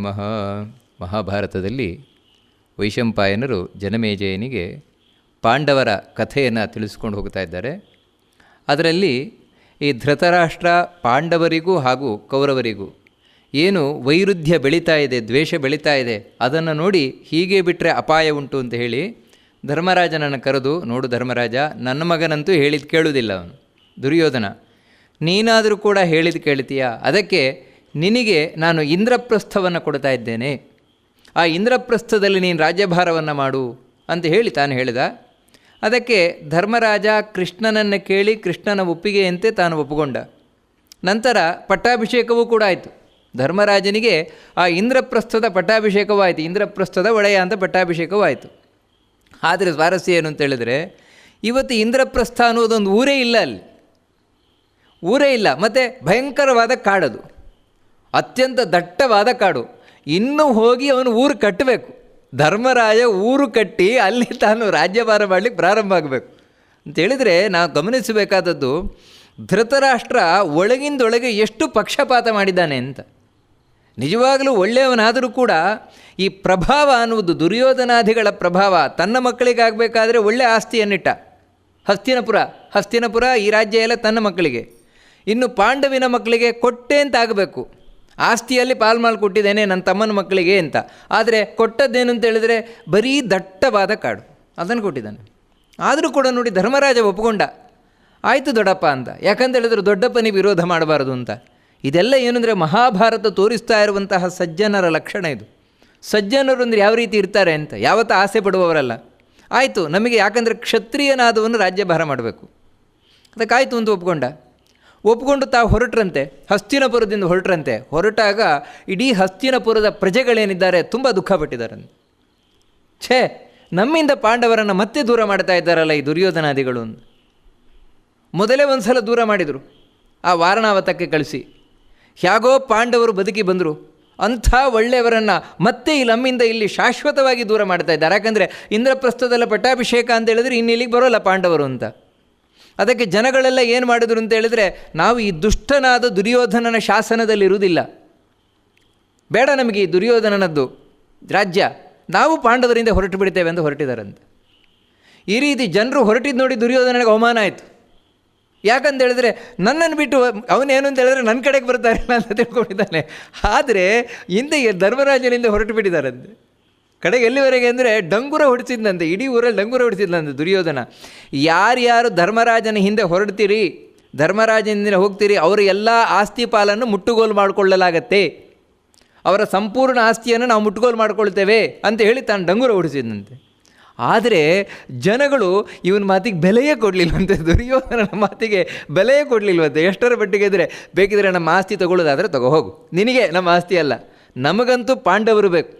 ನಮಃ. ಮಹಾಭಾರತದಲ್ಲಿ ವೈಶಂಪಾಯನರು ಜನಮೇಜಯನಿಗೆ ಪಾಂಡವರ ಕಥೆಯನ್ನು ತಿಳಿಸ್ಕೊಂಡು ಹೋಗ್ತಾ ಇದ್ದಾರೆ. ಅದರಲ್ಲಿ ಈ ಧೃತರಾಷ್ಟ್ರ ಪಾಂಡವರಿಗೂ ಹಾಗೂ ಕೌರವರಿಗೂ ಏನು ವೈರುಧ್ಯ ಬೆಳೀತಾ ಇದೆ, ದ್ವೇಷ ಬೆಳೀತಾ ಇದೆ, ಅದನ್ನು ನೋಡಿ ಹೀಗೆ ಬಿಟ್ಟರೆ ಅಪಾಯ ಉಂಟು ಅಂತ ಹೇಳಿ ಧರ್ಮರಾಜನನ್ನು ಕರೆದು, ನೋಡು ಧರ್ಮರಾಜ, ನನ್ನ ಮಗನಂತೂ ಹೇಳಿದ್ದು ಕೇಳುವುದಿಲ್ಲ ಅವನು ದುರ್ಯೋಧನ, ನೀನಾದರೂ ಕೂಡ ಹೇಳಿದ್ದು ಕೇಳ್ತೀಯಾ? ಅದಕ್ಕೆ ನಿನಗೆ ನಾನು ಇಂದ್ರಪ್ರಸ್ಥವನ್ನು ಕೊಡ್ತಾ ಇದ್ದೇನೆ, ಆ ಇಂದ್ರಪ್ರಸ್ಥದಲ್ಲಿ ನೀನು ರಾಜ್ಯಭಾರವನ್ನು ಮಾಡು ಅಂತ ಹೇಳಿ ತಾನು ಹೇಳಿದ. ಅದಕ್ಕೆ ಧರ್ಮರಾಜ ಕೃಷ್ಣನನ್ನು ಕೇಳಿ ಕೃಷ್ಣನ ಒಪ್ಪಿಗೆಯಂತೆ ತಾನು ಒಪ್ಪಿಕೊಂಡ. ನಂತರ ಪಟ್ಟಾಭಿಷೇಕವೂ ಕೂಡ ಆಯಿತು. ಧರ್ಮರಾಜನಿಗೆ ಆ ಇಂದ್ರಪ್ರಸ್ಥದ ಪಟ್ಟಾಭಿಷೇಕವೂ ಆಯಿತು, ಇಂದ್ರಪ್ರಸ್ಥದ ಒಡೆಯ ಅಂತ ಪಟ್ಟಾಭಿಷೇಕವೂ ಆಯಿತು. ಆದರೆ ಸ್ವಾರಸ್ಯ ಏನು ಅಂತ ಹೇಳಿದ್ರೆ, ಇವತ್ತು ಇಂದ್ರಪ್ರಸ್ಥ ಅನ್ನೋದೊಂದು ಊರೇ ಇಲ್ಲ, ಅಲ್ಲಿ ಊರೇ ಇಲ್ಲ. ಮತ್ತು ಭಯಂಕರವಾದ ಕಾಡದು, ಅತ್ಯಂತ ದಟ್ಟವಾದ ಕಾಡು. ಇನ್ನೂ ಹೋಗಿ ಅವನು ಊರು ಕಟ್ಟಬೇಕು. ಧರ್ಮರಾಜ ಊರು ಕಟ್ಟಿ ಅಲ್ಲಿ ತಾನು ರಾಜ್ಯಭಾರ ಮಾಡಲಿಕ್ಕೆ ಪ್ರಾರಂಭ ಆಗಬೇಕು ಅಂತೇಳಿದರೆ, ನಾವು ಗಮನಿಸಬೇಕಾದದ್ದು ಧೃತರಾಷ್ಟ್ರ ಒಳಗಿಂದೊಳಗೆ ಎಷ್ಟು ಪಕ್ಷಪಾತ ಮಾಡಿದ್ದಾನೆ ಅಂತ. ನಿಜವಾಗಲೂ ಒಳ್ಳೆಯವನಾದರೂ ಕೂಡ ಈ ಪ್ರಭಾವ ಅನ್ನುವುದು, ದುರ್ಯೋಧನಾದಿಗಳ ಪ್ರಭಾವ ತನ್ನ ಮಕ್ಕಳಿಗಾಗಬೇಕಾದ್ರೆ ಒಳ್ಳೆಯ ಆಸ್ತಿಯನ್ನಿಟ್ಟ. ಹಸ್ತಿನಪುರ ಈ ರಾಜ್ಯ ಎಲ್ಲ ತನ್ನ ಮಕ್ಕಳಿಗೆ, ಇನ್ನು ಪಾಂಡವಿನ ಮಕ್ಕಳಿಗೆ ಕೊಟ್ಟೆ ಅಂತ ಆಗಬೇಕು. ಆಸ್ತಿಯಲ್ಲಿ ಪಾಲು ಮಾಡಿ ಕೊಟ್ಟಿದ್ದೇನೆ ನನ್ನ ತಮ್ಮನ ಮಕ್ಕಳಿಗೆ ಅಂತ. ಆದರೆ ಕೊಟ್ಟದ್ದೇನು ಅಂತ ಹೇಳಿದರೆ ಬರೀ ದಟ್ಟವಾದ ಕಾಡು, ಅದನ್ನು ಕೊಟ್ಟಿದ್ದಾನೆ. ಆದರೂ ಕೂಡ ನೋಡಿ ಧರ್ಮರಾಜ ಒಪ್ಪಿಕೊಂಡ, ಆಯಿತು ದೊಡ್ಡಪ್ಪ ಅಂತ. ಯಾಕಂತ ಹೇಳಿದ್ರೆ ದೊಡ್ಡಪ್ಪನಿಗೆ ವಿರೋಧ ಮಾಡಬಾರದು ಅಂತ. ಇದೆಲ್ಲ ಏನಂದರೆ ಮಹಾಭಾರತ ತೋರಿಸ್ತಾ ಇರುವಂತಹ ಸಜ್ಜನರ ಲಕ್ಷಣ ಇದು. ಸಜ್ಜನರು ಅಂದರೆ ಯಾವ ರೀತಿ ಇರ್ತಾರೆ ಅಂತ, ಯಾವತ್ತೂ ಆಸೆ ಪಡುವವರಲ್ಲ. ಆಯಿತು ನಮಗೆ, ಯಾಕಂದರೆ ಕ್ಷತ್ರಿಯನಾದವನು ರಾಜ್ಯಭಾರ ಮಾಡಬೇಕು, ಅದಕ್ಕಾಯಿತು ಅಂತ ಒಪ್ಕೊಂಡು ತಾವು ಹೊರಟ್ರಂತೆ, ಹಸ್ತಿನಪುರದಿಂದ ಹೊರಟ್ರಂತೆ. ಹೊರಟಾಗ ಇಡೀ ಹಸ್ತಿನಪುರದ ಪ್ರಜೆಗಳೇನಿದ್ದಾರೆ ತುಂಬ ದುಃಖಪಟ್ಟಿದ್ದಾರಂತೆ. ಛೇ, ನಮ್ಮಿಂದ ಪಾಂಡವರನ್ನು ಮತ್ತೆ ದೂರ ಮಾಡ್ತಾ ಇದ್ದಾರಲ್ಲ ಈ ದುರ್ಯೋಧನಾದಿಗಳು. ಮೊದಲೇ ಒಂದು ಸಲ ದೂರ ಮಾಡಿದರು, ಆ ವಾರಣಾವತಕ್ಕೆ ಕಳಿಸಿ. ಹೇಗೋ ಪಾಂಡವರು ಬದುಕಿ ಬಂದರು, ಅಂಥ ಒಳ್ಳೆಯವರನ್ನು ಮತ್ತೆ ನಮ್ಮಿಂದ ಇಲ್ಲಿ ಶಾಶ್ವತವಾಗಿ ದೂರ ಮಾಡ್ತಾ ಇದ್ದಾರೆ. ಯಾಕಂದರೆ ಇಂದ್ರಪ್ರಸ್ಥದಲ್ಲ ಪಟ್ಟಾಭಿಷೇಕ ಅಂತ ಹೇಳಿದ್ರೆ ಇನ್ನು ಇಲ್ಲಿಗೆ ಬರೋಲ್ಲ ಪಾಂಡವರು ಅಂತ. ಅದಕ್ಕೆ ಜನಗಳೆಲ್ಲ ಏನು ಮಾಡಿದ್ರು ಅಂತ ಹೇಳಿದರೆ, ನಾವು ಈ ದುಷ್ಟನಾದ ದುರ್ಯೋಧನನ ಶಾಸನದಲ್ಲಿರುವುದಿಲ್ಲ, ಬೇಡ ನಮಗೆ ಈ ದುರ್ಯೋಧನನದ್ದು ರಾಜ್ಯ, ನಾವು ಪಾಂಡವರಿಂದ ಹೊರಟು ಬಿಡ್ತೇವೆ ಅಂತ ಹೊರಟಿದ್ದಾರಂತೆ. ಈ ರೀತಿ ಜನರು ಹೊರಟಿದ್ದು ನೋಡಿ ದುರ್ಯೋಧನನಿಗೆ ಅವಮಾನ ಆಯಿತು. ಯಾಕಂತ ಹೇಳಿದ್ರೆ ನನ್ನನ್ನು ಬಿಟ್ಟು ಅವನೇನು ಅಂತ ಹೇಳಿದ್ರೆ ನನ್ನ ಕಡೆಗೆ ಬರ್ತಾರಿಲ್ಲ ಅಂತ ತಿಳ್ಕೊಂಡಿದ್ದಾನೆ. ಆದರೆ ಹಿಂದೆ ಧರ್ಮರಾಜನಿಂದ ಹೊರಟು ಬಿಟ್ಟಿದ್ದಾರಂತೆ. ಕಡೆಗೆ ಎಲ್ಲಿವರೆಗೆ ಅಂದರೆ ಡಂಗುರ ಹೊಡಿಸಿದ್ದಂತೆ, ಇಡೀ ಊರಲ್ಲಿ ಡಂಗುರ ಹೊಡಿಸಿದ್ದಂತೆ ದುರ್ಯೋಧನ. ಯಾರ್ಯಾರು ಧರ್ಮರಾಜನ ಹಿಂದೆ ಹೊರಡ್ತೀರಿ, ಧರ್ಮರಾಜನಿಂದ ಹೋಗ್ತೀರಿ, ಅವರ ಎಲ್ಲ ಆಸ್ತಿ ಪಾಲನ್ನು ಮುಟ್ಟುಗೋಲು ಮಾಡಿಕೊಳ್ಳಲಾಗತ್ತೆ, ಅವರ ಸಂಪೂರ್ಣ ಆಸ್ತಿಯನ್ನು ನಾವು ಮುಟ್ಟುಗೋಲು ಮಾಡಿಕೊಳ್ತೇವೆ ಅಂತ ಹೇಳಿ ತಾನು ಡಂಗುರ ಹೊಡಿಸಿದ್ದಂತೆ. ಆದರೆ ಜನಗಳು ಇವನ ಮಾತಿಗೆ ಬೆಲೆಯೇ ಕೊಡಲಿಲ್ವಂತೆ, ದುರ್ಯೋಧನನ ಮಾತಿಗೆ ಬೆಲೆಯೇ ಕೊಡಲಿಲ್ವಂತೆ. ಎಷ್ಟರ ಬಟ್ಟಿಗೆ ಇದ್ದರೆ ಬೇಕಿದ್ರೆ ನಮ್ಮ ಆಸ್ತಿ ತಗೊಳ್ಳೋದಾದರೆ ತಗೋ ಹೋಗು, ನಿನಗೆ ನಮ್ಮ ಆಸ್ತಿ ಅಲ್ಲ, ನಮಗಂತೂ ಪಾಂಡವರು ಬೇಕು.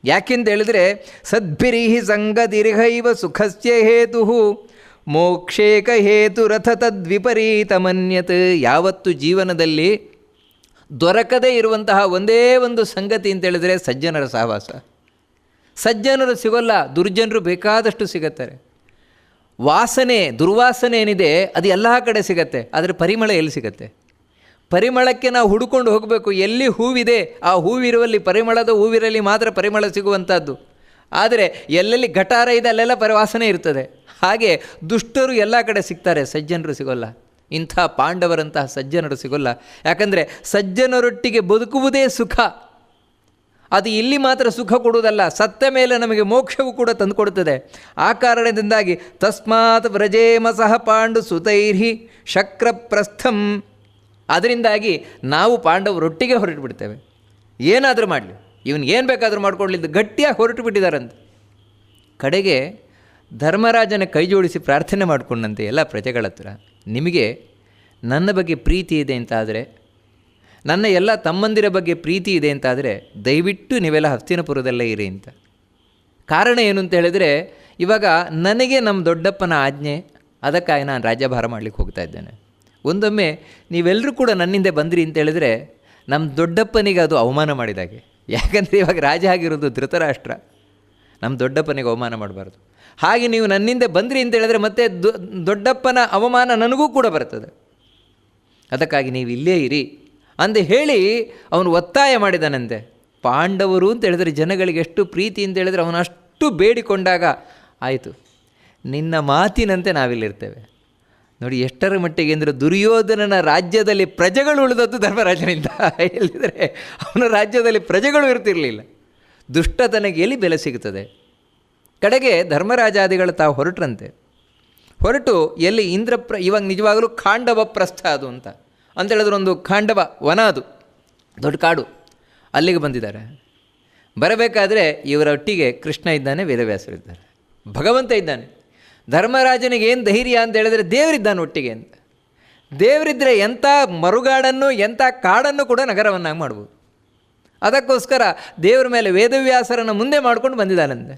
ಯಾಕೆಂತ ಹೇಳಿದರೆ ಸದ್ಭಿರಿಹಿ ಸಂಗತಿರ್ಹೈವ ಸುಖಸ್ಯ ಹೇತು ಮೋಕ್ಷೇಕ ಹೇತು ರಥ ತದ್ವಿಪರೀತ ಮನ್ಯತ್. ಯಾವತ್ತು ಜೀವನದಲ್ಲಿ ದೊರಕದೇ ಇರುವಂತಹ ಒಂದೇ ಒಂದು ಸಂಗತಿ ಅಂತ ಹೇಳಿದರೆ ಸಜ್ಜನರ ಸಹವಾಸ. ಸಜ್ಜನರು ಸಿಗೋಲ್ಲ, ದುರ್ಜನರು ಬೇಕಾದಷ್ಟು ಸಿಗುತ್ತಾರೆ. ವಾಸನೆ, ದುರ್ವಾಸನೆ ಏನಿದೆ ಅದು ಎಲ್ಲ ಕಡೆ ಸಿಗತ್ತೆ, ಆದರೆ ಪರಿಮಳ ಎಲ್ಲಿ ಸಿಗತ್ತೆ? ಪರಿಮಳಕ್ಕೆ ನಾವು ಹುಡುಕೊಂಡು ಹೋಗಬೇಕು. ಎಲ್ಲಿ ಹೂವಿದೆ ಆ ಹೂವಿರುವಲ್ಲಿ, ಪರಿಮಳದ ಹೂವಿರಲಿ ಮಾತ್ರ ಪರಿಮಳ ಸಿಗುವಂಥದ್ದು. ಆದರೆ ಎಲ್ಲೆಲ್ಲಿ ಗಟಾರ ಇದೆ ಅಲ್ಲೆಲ್ಲ ವಾಸನೆ ಇರ್ತದೆ. ಹಾಗೆ ದುಷ್ಟರು ಎಲ್ಲ ಕಡೆ ಸಿಗ್ತಾರೆ, ಸಜ್ಜನರು ಸಿಗೋಲ್ಲ. ಇಂಥ ಪಾಂಡವರಂತಹ ಸಜ್ಜನರು ಸಿಗೋಲ್ಲ. ಯಾಕಂದರೆ ಸಜ್ಜನರೊಟ್ಟಿಗೆ ಬದುಕುವುದೇ ಸುಖ. ಅದು ಇಲ್ಲಿ ಮಾತ್ರ ಸುಖ ಕೊಡುವುದಲ್ಲ, ಸತ್ತ ಮೇಲೆ ನಮಗೆ ಮೋಕ್ಷವೂ ಕೂಡ ತಂದುಕೊಡುತ್ತದೆ. ಆ ಕಾರಣದಿಂದಾಗಿ ತಸ್ಮಾತ್ ವ್ರಜೇಮ ಸಹ ಪಾಂಡು ಸುತೈರ್ಹಿ ಶಕ್ರಪ್ರಸ್ಥಂ. ಅದರಿಂದಾಗಿ ನಾವು ಪಾಂಡವರೊಟ್ಟಿಗೆ ಹೊರಟು ಬಿಡ್ತೇವೆ. ಏನಾದರೂ ಮಾಡಲಿ, ಇವನು ಏನು ಬೇಕಾದರೂ ಮಾಡ್ಕೊಳ್ಳಿದ್ದು ಗಟ್ಟಿಯಾಗಿ ಹೊರಟು ಬಿಟ್ಟಿದ್ದಾರಂತೆ. ಕಡೆಗೆ ಧರ್ಮರಾಜನ ಕೈ ಜೋಡಿಸಿ ಪ್ರಾರ್ಥನೆ ಮಾಡಿಕೊಂಡಂತೆ ಎಲ್ಲ ಪ್ರಜೆಗಳ ಹತ್ರ, ನಿಮಗೆ ನನ್ನ ಬಗ್ಗೆ ಪ್ರೀತಿ ಇದೆ ಅಂತಾದರೆ, ನನ್ನ ಎಲ್ಲ ತಮ್ಮಂದಿರ ಬಗ್ಗೆ ಪ್ರೀತಿ ಇದೆ ಅಂತಾದರೆ ದಯವಿಟ್ಟು ನೀವೆಲ್ಲ ಹಸ್ತಿನಪುರದಲ್ಲೇ ಇರಿ ಅಂತ. ಕಾರಣ ಏನು ಅಂತ ಹೇಳಿದರೆ, ಇವಾಗ ನನಗೆ ನಮ್ಮ ದೊಡ್ಡಪ್ಪನ ಆಜ್ಞೆ, ಅದಕ್ಕಾಗಿ ನಾನು ರಾಜ್ಯಭಾರ ಮಾಡಲಿಕ್ಕೆ ಹೋಗ್ತಾ ಇದ್ದೇನೆ. ಒಂದೊಮ್ಮೆ ನೀವೆಲ್ಲರೂ ಕೂಡ ನನ್ನಿಂದ ಬಂದಿರಿ ಅಂತ ಹೇಳಿದರೆ ನಮ್ಮ ದೊಡ್ಡಪ್ಪನಿಗೆ ಅದು ಅವಮಾನ ಮಾಡಿದಾಗೆ. ಯಾಕಂದರೆ ಇವಾಗ ರಾಜ ಆಗಿರೋದು ಧೃತರಾಷ್ಟ್ರ, ನಮ್ಮ ದೊಡ್ಡಪ್ಪನಿಗೆ ಅವಮಾನ ಮಾಡಬಾರ್ದು. ಹಾಗೆ ನೀವು ನನ್ನಿಂದ ಬಂದ್ರಿ ಅಂತ ಹೇಳಿದ್ರೆ ಮತ್ತೆ ದೊಡ್ಡಪ್ಪನ ಅವಮಾನ ನನಗೂ ಕೂಡ ಬರ್ತದೆ. ಅದಕ್ಕಾಗಿ ನೀವು ಇಲ್ಲೇ ಇರಿ ಅಂತ ಹೇಳಿ ಅವನು ಒತ್ತಾಯ ಮಾಡಿದಾನಂತೆ. ಪಾಂಡವರು ಅಂತ ಹೇಳಿದ್ರೆ ಜನಗಳಿಗೆ ಎಷ್ಟು ಪ್ರೀತಿ ಅಂತ ಹೇಳಿದ್ರೆ ಅವನು ಅಷ್ಟು ಬೇಡಿಕೊಂಡಾಗ ಆಯಿತು, ನಿನ್ನ ಮಾತಿನಂತೆ ನಾವಿಲ್ಲಿರ್ತೇವೆ. ನೋಡಿ ಎಷ್ಟರ ಮಟ್ಟಿಗೆ ಅಂದರೆ ದುರ್ಯೋಧನನ ರಾಜ್ಯದಲ್ಲಿ ಪ್ರಜೆಗಳು ಉಳಿದದ್ದು ಧರ್ಮರಾಜನಿಂದ. ಎಲ್ಲಿದ್ದರೆ ಅವನ ರಾಜ್ಯದಲ್ಲಿ ಪ್ರಜೆಗಳು ಇರ್ತಿರಲಿಲ್ಲ. ದುಷ್ಟತನಗೆ ಎಲ್ಲಿ ಬೆಲೆ ಸಿಗುತ್ತದೆ? ಕಡೆಗೆ ಧರ್ಮರಾಜಾದಿಗಳು ತಾವು ಹೊರಟ್ರಂತೆ. ಹೊರಟು ಎಲ್ಲಿ ಇವಾಗ ನಿಜವಾಗಲೂ ಖಾಂಡವ ಪ್ರಸ್ಥ ಅದು ಅಂತ ಹೇಳಿದ್ರೆ ಒಂದು ಖಾಂಡವ ವನ, ಅದು ದೊಡ್ಡ ಕಾಡು. ಅಲ್ಲಿಗೆ ಬಂದಿದ್ದಾರೆ. ಬರಬೇಕಾದ್ರೆ ಇವರೊಟ್ಟಿಗೆ ಕೃಷ್ಣ ಇದ್ದಾನೆ, ವೇದವ್ಯಾಸರಿದ್ದಾರೆ, ಭಗವಂತ ಇದ್ದಾನೆ. ಧರ್ಮರಾಜನಿಗೆ ಏನು ಧೈರ್ಯ ಅಂತ ಹೇಳಿದ್ರೆ ದೇವರಿದ್ದಾನೆ ಒಟ್ಟಿಗೆ ಅಂತ. ದೇವರಿದ್ದರೆ ಎಂಥ ಮರುಗಾಡನ್ನು ಎಂಥ ಕಾಡನ್ನು ಕೂಡ ನಗರವನ್ನಾಗಿ ಮಾಡ್ಬೋದು. ಅದಕ್ಕೋಸ್ಕರ ದೇವರ ಮೇಲೆ ವೇದವ್ಯಾಸರನ್ನು ಮುಂದೆ ಮಾಡ್ಕೊಂಡು ಬಂದಿದ್ದಾನಂತೆ.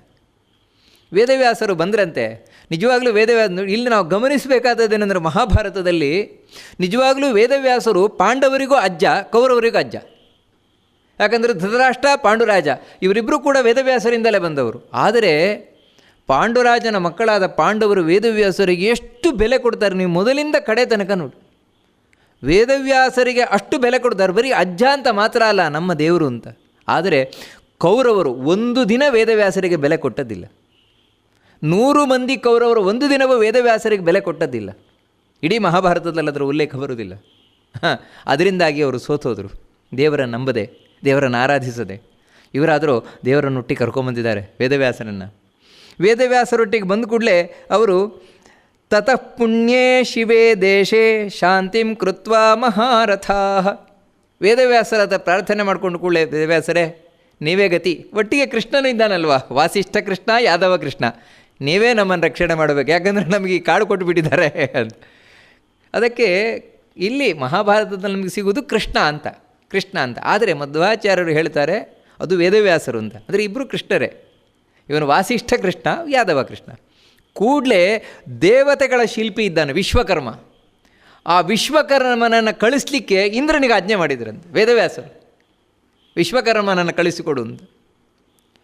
ವೇದವ್ಯಾಸರು ಬಂದ್ರಂತೆ. ನಿಜವಾಗ್ಲೂ ಇಲ್ಲಿ ನಾವು ಗಮನಿಸಬೇಕಾದದ್ದೇನೆಂದರೆ ಮಹಾಭಾರತದಲ್ಲಿ ನಿಜವಾಗ್ಲೂ ವೇದವ್ಯಾಸರು ಪಾಂಡವರಿಗೂ ಅಜ್ಜ, ಕೌರವರಿಗೂ ಅಜ್ಜ. ಯಾಕಂದರೆ ಧೃತರಾಷ್ಟ್ರ, ಪಾಂಡುರಾಜ ಇವರಿಬ್ಬರೂ ಕೂಡ ವೇದವ್ಯಾಸರಿಂದಲೇ ಬಂದವರು. ಆದರೆ ಪಾಂಡುರಾಜನ ಮಕ್ಕಳಾದ ಪಾಂಡವರು ವೇದವ್ಯಾಸರಿಗೆ ಎಷ್ಟು ಬೆಲೆ ಕೊಡ್ತಾರೆ ನೀವು ಮೊದಲಿಂದ ಕಡೆ ತನಕ ನೋಡಿ. ವೇದವ್ಯಾಸರಿಗೆ ಅಷ್ಟು ಬೆಲೆ ಕೊಡ್ತಾರೆ. ಬರೀ ಅಜ್ಜ ಅಂತ ಮಾತ್ರ ಅಲ್ಲ, ನಮ್ಮ ದೇವರು ಅಂತ. ಆದರೆ ಕೌರವರು ಒಂದು ದಿನ ವೇದವ್ಯಾಸರಿಗೆ ಬೆಲೆ ಕೊಟ್ಟದ್ದಿಲ್ಲ. 100 ಮಂದಿ ಕೌರವರು ಒಂದು ದಿನವೂ ವೇದವ್ಯಾಸರಿಗೆ ಬೆಲೆ ಕೊಟ್ಟದ್ದಿಲ್ಲ. ಇಡೀ ಮಹಾಭಾರತದಲ್ಲಿ ಅದರ ಉಲ್ಲೇಖ ಬರುವುದಿಲ್ಲ. ಅದರಿಂದಾಗಿ ಅವರು ಸೋತೋದರು, ದೇವರನ್ನು ನಂಬದೆ, ದೇವರನ್ನು ಆರಾಧಿಸದೆ. ಇವರಾದರೂ ದೇವರನ್ನೊಟ್ಟಿಗೆ ಕರ್ಕೊಂಬಂದಿದ್ದಾರೆ ವೇದವ್ಯಾಸರನ್ನು. ವೇದವ್ಯಾಸರೊಟ್ಟಿಗೆ ಬಂದ ಕೂಡಲೇ ಅವರು ತತಃ ಪುಣ್ಯೇ ಶಿವೇ ದೇಶೇ ಶಾಂತಿಂ ಕೃತ್ವಾ ಮಹಾರಥಾ. ವೇದವ್ಯಾಸರ ಹತ್ರ ಪ್ರಾರ್ಥನೆ ಮಾಡಿಕೊಂಡು ಕೂಡಲೇ, ವೇದವ್ಯಾಸರೇ ನೀವೇ ಗತಿ, ಒಟ್ಟಿಗೆ ಕೃಷ್ಣನೂ ಇದ್ದಾನಲ್ವಾ, ವಾಸಿಷ್ಠ ಕೃಷ್ಣ, ಯಾದವ ಕೃಷ್ಣ, ನೀವೇ ನಮ್ಮನ್ನು ರಕ್ಷಣೆ ಮಾಡಬೇಕು, ಯಾಕಂದರೆ ನಮಗೆ ಈ ಕಾಡು ಕೊಟ್ಟುಬಿಟ್ಟಿದ್ದಾರೆ ಅಂತ. ಅದಕ್ಕೆ ಇಲ್ಲಿ ಮಹಾಭಾರತದಲ್ಲಿ ನಮಗೆ ಸಿಗುವುದು ಕೃಷ್ಣ ಅಂತ. ಆದರೆ ಮಧ್ವಾಚಾರ್ಯರು ಹೇಳ್ತಾರೆ ಅದು ವೇದವ್ಯಾಸರು ಅಂತ. ಅಂದರೆ ಇಬ್ಬರು ಕೃಷ್ಣರೇ, ಇವನು ವಾಸಿಷ್ಠ ಕೃಷ್ಣ, ಯಾದವ ಕೃಷ್ಣ. ಕೂಡಲೇ ದೇವತೆಗಳ ಶಿಲ್ಪಿ ಇದ್ದಾನೆ ವಿಶ್ವಕರ್ಮ. ಆ ವಿಶ್ವಕರ್ಮನನ್ನು ಕಳಿಸ್ಲಿಕ್ಕೆ ಇಂದ್ರನಿಗೆ ಆಜ್ಞೆ ಮಾಡಿದ್ರಂತೆ ವೇದವ್ಯಾಸರು, ವಿಶ್ವಕರ್ಮನನ್ನು ಕಳಿಸಿಕೊಡು ಅಂತ.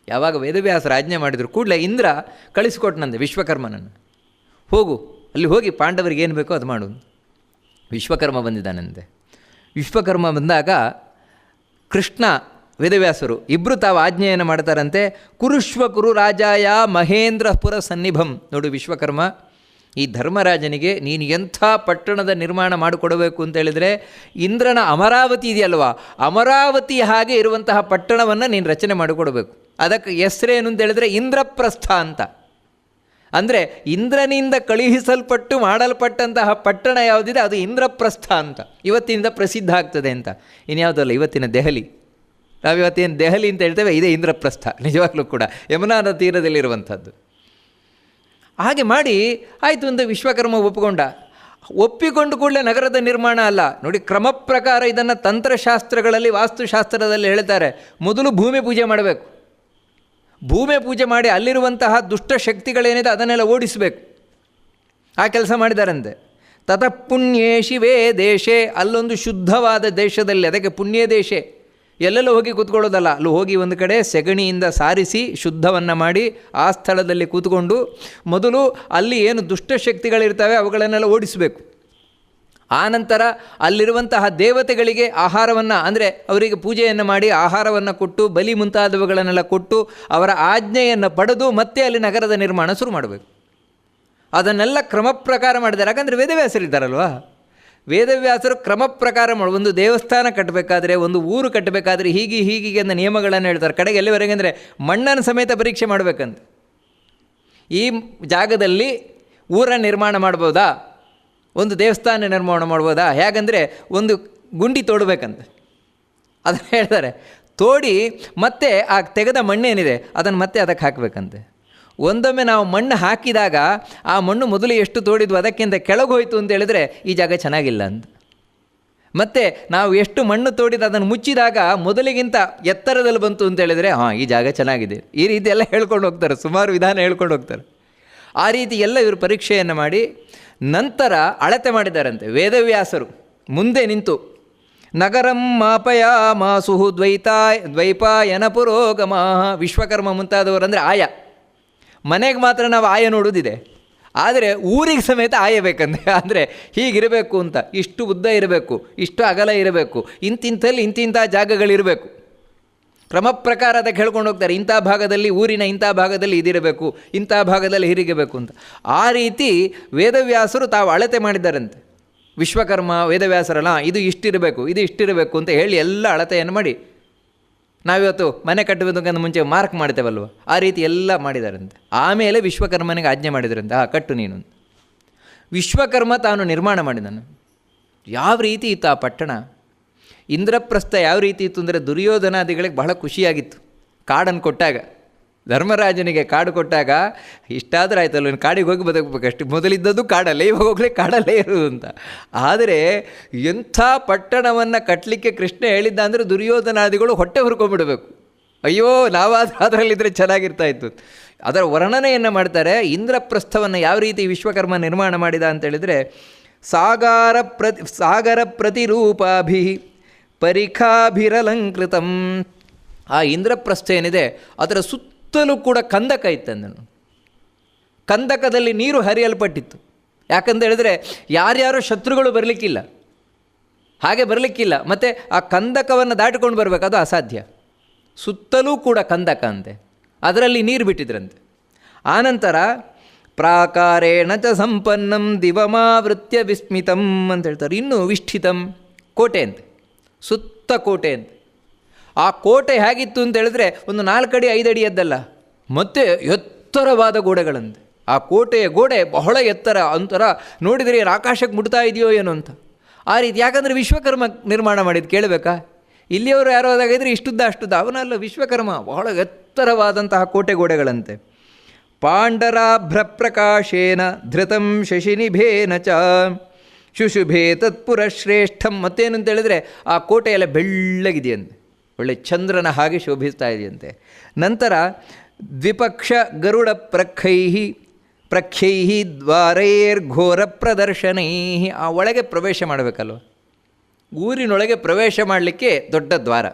ಯಾವಾಗ ವೇದವ್ಯಾಸರು ಆಜ್ಞೆ ಮಾಡಿದರು ಕೂಡಲೇ ಇಂದ್ರ ಕಳಿಸಿಕೊಟ್ಟನಂತೆ ವಿಶ್ವಕರ್ಮನನ್ನು. ಹೋಗು, ಅಲ್ಲಿ ಹೋಗಿ ಪಾಂಡವರಿಗೆ ಏನು ಬೇಕೋ ಅದು ಮಾಡು. ವಿಶ್ವಕರ್ಮ ಬಂದಿದ್ದಾನಂತೆ. ವಿಶ್ವಕರ್ಮ ಬಂದಾಗ ಕೃಷ್ಣ, ವೇದವ್ಯಾಸರು ಇಬ್ಬರು ತಾವು ಆಜ್ಞೆಯನ್ನು ಮಾಡ್ತಾರಂತೆ. ಕುರುಶ್ವ ಕುರು ರಾಜಾಯ ಮಹೇಂದ್ರಪುರ ಸನ್ನಿಭಂ. ನೋಡು ವಿಶ್ವಕರ್ಮ, ಈ ಧರ್ಮರಾಜನಿಗೆ ನೀನು ಎಂಥ ಪಟ್ಟಣದ ನಿರ್ಮಾಣ ಮಾಡಿಕೊಡಬೇಕು ಅಂತೇಳಿದರೆ ಇಂದ್ರನ ಅಮರಾವತಿ ಇದೆಯಲ್ವಾ, ಅಮರಾವತಿ ಹಾಗೆ ಇರುವಂತಹ ಪಟ್ಟಣವನ್ನು ನೀನು ರಚನೆ ಮಾಡಿಕೊಡಬೇಕು. ಅದಕ್ಕೆ ಹೆಸರೇನು ಅಂತೇಳಿದರೆ ಇಂದ್ರಪ್ರಸ್ಥ ಅಂತ. ಅಂದರೆ ಇಂದ್ರನಿಂದ ಕಳುಹಿಸಲ್ಪಟ್ಟು ಮಾಡಲ್ಪಟ್ಟಂತಹ ಪಟ್ಟಣ ಯಾವುದಿದೆ ಅದು ಇಂದ್ರಪ್ರಸ್ಥ ಅಂತ ಇವತ್ತಿನಿಂದ ಪ್ರಸಿದ್ಧ ಆಗ್ತದೆ ಅಂತ. ಇನ್ಯಾವುದಲ್ಲ, ಇವತ್ತಿನ ದೆಹಲಿ. ನಾವು ಇವತ್ತೇನು ದೆಹಲಿ ಅಂತ ಹೇಳ್ತೇವೆ, ಇದೇ ಇಂದ್ರಪ್ರಸ್ಥ ನಿಜವಾಗ್ಲೂ ಕೂಡ, ಯಮುನಾ ನದಿ ತೀರದಲ್ಲಿರುವಂಥದ್ದು. ಹಾಗೆ ಮಾಡಿ ಆಯಿತು ಅಂತ ವಿಶ್ವಕರ್ಮ ಒಪ್ಪಿಕೊಂಡು ಕೂಡಲೇ ನಗರದ ನಿರ್ಮಾಣ ಅಲ್ಲ ನೋಡಿ, ಕ್ರಮ ಪ್ರಕಾರ ಇದನ್ನು ತಂತ್ರಶಾಸ್ತ್ರಗಳಲ್ಲಿ, ವಾಸ್ತುಶಾಸ್ತ್ರದಲ್ಲಿ ಹೇಳ್ತಾರೆ. ಮೊದಲು ಭೂಮಿ ಪೂಜೆ ಮಾಡಬೇಕು. ಭೂಮಿ ಪೂಜೆ ಮಾಡಿ ಅಲ್ಲಿರುವಂತಹ ದುಷ್ಟಶಕ್ತಿಗಳೇನಿದೆ ಅದನ್ನೆಲ್ಲ ಓಡಿಸಬೇಕು. ಆ ಕೆಲಸ ಮಾಡಿದಾರಂತೆ. ತತಃ ಪುಣ್ಯೇ ಶಿವೇ ದೇಶೇ, ಅಲ್ಲೊಂದು ಶುದ್ಧವಾದ ದೇಶದಲ್ಲಿ, ಅದಕ್ಕೆ ಪುಣ್ಯ ದೇಶ, ಎಲ್ಲೆಲ್ಲೋ ಹೋಗಿ ಕೂತ್ಕೊಳ್ಳೋದಲ್ಲ, ಅಲ್ಲಿ ಹೋಗಿ ಒಂದು ಕಡೆ ಸೆಗಣಿಯಿಂದ ಸಾರಿಸಿ ಶುದ್ಧವನ್ನು ಮಾಡಿ ಆ ಸ್ಥಳದಲ್ಲಿ ಕೂತ್ಕೊಂಡು ಮೊದಲು ಅಲ್ಲಿ ಏನು ದುಷ್ಟಶಕ್ತಿಗಳಿರ್ತವೆ ಅವುಗಳನ್ನೆಲ್ಲ ಓಡಿಸಬೇಕು. ಆನಂತರ ಅಲ್ಲಿರುವಂತಹ ದೇವತೆಗಳಿಗೆ ಆಹಾರವನ್ನು, ಅಂದರೆ ಅವರಿಗೆ ಪೂಜೆಯನ್ನು ಮಾಡಿ ಆಹಾರವನ್ನು ಕೊಟ್ಟು ಬಲಿ ಮುಂತಾದವುಗಳನ್ನೆಲ್ಲ ಕೊಟ್ಟು ಅವರ ಆಜ್ಞೆಯನ್ನು ಪಡೆದು ಮತ್ತೆ ಅಲ್ಲಿ ನಗರದ ನಿರ್ಮಾಣ ಶುರು ಮಾಡಬೇಕು. ಅದನ್ನೆಲ್ಲ ಕ್ರಮ ಪ್ರಕಾರ ಮಾಡಿದ್ದಾರೆ. ಯಾಕಂದರೆ ವೇದವ್ಯಾಸರಿದ್ದಾರಲ್ವ, ವೇದವ್ಯಾಸರು ಕ್ರಮ ಪ್ರಕಾರ ಮಾಡಿ ಒಂದು ದೇವಸ್ಥಾನ ಕಟ್ಟಬೇಕಾದ್ರೆ, ಒಂದು ಊರು ಕಟ್ಟಬೇಕಾದ್ರೆ ಹೀಗೆ ಅಂತ ನಿಯಮಗಳನ್ನು ಹೇಳ್ತಾರೆ. ಕಡೆಗೆ ಎಲ್ಲಿವರೆಗೆ ಅಂದರೆ ಮಣ್ಣನ್ನು ಸಮೇತ ಪರೀಕ್ಷೆ ಮಾಡಬೇಕಂತ. ಈ ಜಾಗದಲ್ಲಿ ಊರ ನಿರ್ಮಾಣ ಮಾಡ್ಬೋದಾ, ಒಂದು ದೇವಸ್ಥಾನ ನಿರ್ಮಾಣ ಮಾಡ್ಬೋದಾ, ಹೇಗಂದರೆ ಒಂದು ಗುಂಡಿ ತೋಡಬೇಕಂತ ಅದನ್ನು ಹೇಳ್ತಾರೆ. ತೋಡಿ ಮತ್ತೆ ಆ ತೆಗೆದ ಮಣ್ಣೇನಿದೆ ಅದನ್ನು ಮತ್ತೆ ಅದಕ್ಕೆ ಹಾಕಬೇಕಂತೆ. ಒಂದೊಮ್ಮೆ ನಾವು ಮಣ್ಣು ಹಾಕಿದಾಗ ಆ ಮಣ್ಣು ಮೊದಲು ಎಷ್ಟು ತೋಡಿದ್ವು ಅದಕ್ಕಿಂತ ಕೆಳಗೆ ಹೋಯಿತು ಅಂತ ಹೇಳಿದರೆ ಈ ಜಾಗ ಚೆನ್ನಾಗಿಲ್ಲ ಅಂತ. ಮತ್ತು ನಾವು ಎಷ್ಟು ಮಣ್ಣು ತೋಡಿದ ಅದನ್ನು ಮುಚ್ಚಿದಾಗ ಮೊದಲಿಗಿಂತ ಎತ್ತರದಲ್ಲಿ ಬಂತು ಅಂತ ಹೇಳಿದರೆ ಈ ಜಾಗ ಚೆನ್ನಾಗಿದೆ. ಈ ರೀತಿ ಎಲ್ಲ ಹೇಳ್ಕೊಂಡು ಹೋಗ್ತಾರೆ, ಸುಮಾರು ವಿಧಾನ ಹೇಳ್ಕೊಂಡು ಹೋಗ್ತಾರೆ. ಆ ರೀತಿ ಎಲ್ಲ ಇವರು ಪರೀಕ್ಷೆಯನ್ನು ಮಾಡಿ ನಂತರ ಅಳತೆ ಮಾಡಿದ್ದಾರಂತೆ ವೇದವ್ಯಾಸರು. ಮುಂದೆ ನಿಂತು ನಗರಂ ಮಾಪಯ ಮಾಸುಹು ದ್ವೈಪಾಯನ ಪುರೋಗಮ. ವಿಶ್ವಕರ್ಮ ಮುಂತಾದವರು ಅಂದರೆ ಆಯ, ಮನೆಗೆ ಮಾತ್ರ ನಾವು ಆಯ ನೋಡೋದಿದೆ, ಆದರೆ ಊರಿಗೆ ಸಮೇತ ಆಯ ಬೇಕಂದರೆ, ಅಂದರೆ ಹೀಗಿರಬೇಕು ಅಂತ, ಇಷ್ಟು ಉದ್ದ ಇರಬೇಕು, ಇಷ್ಟು ಅಗಲ ಇರಬೇಕು, ಇಂತಿಂಥಲ್ಲಿ ಇಂತಿಂಥ ಜಾಗಗಳಿರಬೇಕು. ಕ್ರಮ ಪ್ರಕಾರ ಅದಕ್ಕೆ ಹೇಳ್ಕೊಂಡು ಹೋಗ್ತಾರೆ. ಇಂಥ ಭಾಗದಲ್ಲಿ ಊರಿನ ಇಂಥ ಭಾಗದಲ್ಲಿ ಇದಿರಬೇಕು, ಇಂಥ ಭಾಗದಲ್ಲಿ ಹೀರಿಗಬೇಕು ಅಂತ. ಆ ರೀತಿ ವೇದವ್ಯಾಸರು ತಾವು ಅಳತೆ ಮಾಡಿದ್ದಾರಂತೆ. ವಿಶ್ವಕರ್ಮ ವೇದವ್ಯಾಸರಲ್ಲ, ಇದು ಇಷ್ಟಿರಬೇಕು, ಇದು ಇಷ್ಟಿರಬೇಕು ಅಂತ ಹೇಳಿ ಎಲ್ಲ ಅಳತೆಯನ್ನು ಮಾಡಿ, ನಾವಿವತ್ತು ಮನೆ ಕಟ್ಟುವುದಕ್ಕಿಂತ ಮುಂಚೆ ಮಾರ್ಕ್ ಮಾಡ್ತೇವಲ್ವ, ಆ ರೀತಿ ಎಲ್ಲ ಮಾಡಿದಾರಂತೆ. ಆಮೇಲೆ ವಿಶ್ವಕರ್ಮನಿಗೆ ಆಜ್ಞೆ ಮಾಡಿದ್ರಂತೆ, ಕಟ್ಟು ನೀನು. ವಿಶ್ವಕರ್ಮ ತಾನು ನಿರ್ಮಾಣ ಮಾಡಿದನು. ಯಾವ ರೀತಿ ಇತ್ತು ಆ ಪಟ್ಟಣ. ಇಂದ್ರಪ್ರಸ್ಥ ಯಾವ ರೀತಿ ಇತ್ತು ಅಂದರೆ ದುರ್ಯೋಧನಾದಿಗಳಿಗೆ ಬಹಳ ಖುಷಿಯಾಗಿತ್ತು. ಕಾಡನ್ನು ಕೊಟ್ಟಾಗ, ಧರ್ಮರಾಜನಿಗೆ ಕಾಡು ಕೊಟ್ಟಾಗ ಇಷ್ಟಾದರೂ ಆಯ್ತಲ್ಲ, ನೀನು ಕಾಡಿಗೆ ಹೋಗಿ ಬದುಕಬೇಕಷ್ಟು. ಮೊದಲಿದ್ದದ್ದು ಕಾಡಲ್ಲೇ, ಇವಾಗ ಹೋಗಲೇ ಕಾಡಲ್ಲೇ ಇರುವುದು ಅಂತ. ಆದರೆ ಎಂಥ ಪಟ್ಟಣವನ್ನು ಕಟ್ಟಲಿಕ್ಕೆ ಕೃಷ್ಣ ಹೇಳಿದ್ದ ಅಂದರೆ ದುರ್ಯೋಧನಾದಿಗಳು ಹೊಟ್ಟೆ ಹುರ್ಕೊಂಡ್ಬಿಡಬೇಕು. ಅಯ್ಯೋ, ನಾವಾದರೂ ಅದರಲ್ಲಿದ್ದರೆ ಚೆನ್ನಾಗಿರ್ತಾಯಿತ್ತು. ಅದರ ವರ್ಣನೆಯನ್ನು ಮಾಡ್ತಾರೆ. ಇಂದ್ರಪ್ರಸ್ಥವನ್ನು ಯಾವ ರೀತಿ ವಿಶ್ವಕರ್ಮ ನಿರ್ಮಾಣ ಮಾಡಿದ ಅಂತೇಳಿದರೆ, ಸಾಗರ ಪ್ರತಿರೂಪಾಭಿ ಪರಿಖಾಭಿರಲಂಕೃತಂ. ಆ ಇಂದ್ರಪ್ರಸ್ಥ ಏನಿದೆ ಅದರ ಸುತ್ತಲೂ ಕೂಡ ಕಂದಕ ಇತ್ತಂದನು. ಕಂದಕದಲ್ಲಿ ನೀರು ಹರಿಯಲ್ಪಟ್ಟಿತ್ತು. ಯಾಕಂತ ಹೇಳಿದ್ರೆ ಯಾರ್ಯಾರೋ ಶತ್ರುಗಳು ಬರಲಿಕ್ಕಿಲ್ಲ, ಹಾಗೆ ಬರಲಿಕ್ಕಿಲ್ಲ. ಮತ್ತು ಆ ಕಂದಕವನ್ನು ದಾಟಿಕೊಂಡು ಬರಬೇಕು, ಅದು ಅಸಾಧ್ಯ. ಸುತ್ತಲೂ ಕೂಡ ಕಂದಕ ಅಂತೆ, ಅದರಲ್ಲಿ ನೀರು ಬಿಟ್ಟಿದ್ರಂತೆ. ಆನಂತರ ಪ್ರಾಕಾರೇಣ ಚ ಸಂಪನ್ನಂ ದಿವಮಾವೃತ್ಯ ವಿಸ್ಮಿತಂ ಅಂತ ಹೇಳ್ತಾರೆ. ಇನ್ನು ವಿಷ್ಠಿತಂ, ಕೋಟೆ ಅಂತೆ, ಸುತ್ತ ಕೋಟೆ ಅಂತೆ. ಆ ಕೋಟೆ ಹೇಗಿತ್ತು ಅಂತ ಹೇಳಿದ್ರೆ ಒಂದು 4 ಅಡಿ 5 ಅಡಿ ಎದ್ದಲ್ಲ, ಮತ್ತು ಎತ್ತರವಾದ ಗೋಡೆಗಳಂತೆ. ಆ ಕೋಟೆಯ ಗೋಡೆ ಬಹಳ ಎತ್ತರ, ಒಂಥರ ನೋಡಿದರೆ ಆಕಾಶಕ್ಕೆ ಮುಟ್ತಾ ಇದೆಯೋ ಏನೋ ಅಂತ ಆ ರೀತಿ. ಯಾಕಂದರೆ ವಿಶ್ವಕರ್ಮ ನಿರ್ಮಾಣ ಮಾಡಿದ್ದು, ಕೇಳಬೇಕಾ? ಇಲ್ಲಿಯವರು ಯಾರೋ ಅದಾಗಿದ್ರೆ ಇಷ್ಟುದ್ದ ಅಷ್ಟುದ್ದ, ಅವನಲ್ಲ, ವಿಶ್ವಕರ್ಮ. ಬಹಳ ಎತ್ತರವಾದಂತಹ ಕೋಟೆ ಗೋಡೆಗಳಂತೆ. ಪಾಂಡರಾಭ್ರಪ್ರಕಾಶೇನ ಧೃತಂ ಶಶಿನಿಭೇನ ಚ ಶುಶುಭೇ ತತ್ಪುರ ಶ್ರೇಷ್ಠಂ. ಮತ್ತೇನು ಹೇಳಿದ್ರೆ ಆ ಕೋಟೆಯೆಲ್ಲ ಬೆಳ್ಳಗಿದೆಯಂತೆ, ಒಳ್ಳೆ ಚಂದ್ರನ ಹಾಗೆ ಶೋಭಿಸ್ತಾ ಇದೆಯಂತೆ. ನಂತರ ದ್ವಿಪಕ್ಷ ಗರುಡ ಪ್ರಖ್ಯೈ ದ್ವಾರೈರ್ಘೋರ ಪ್ರದರ್ಶನೈ. ಆ ಒಳಗೆ ಪ್ರವೇಶ ಮಾಡಬೇಕಲ್ವ, ಊರಿನೊಳಗೆ ಪ್ರವೇಶ ಮಾಡಲಿಕ್ಕೆ ದೊಡ್ಡ ದ್ವಾರ.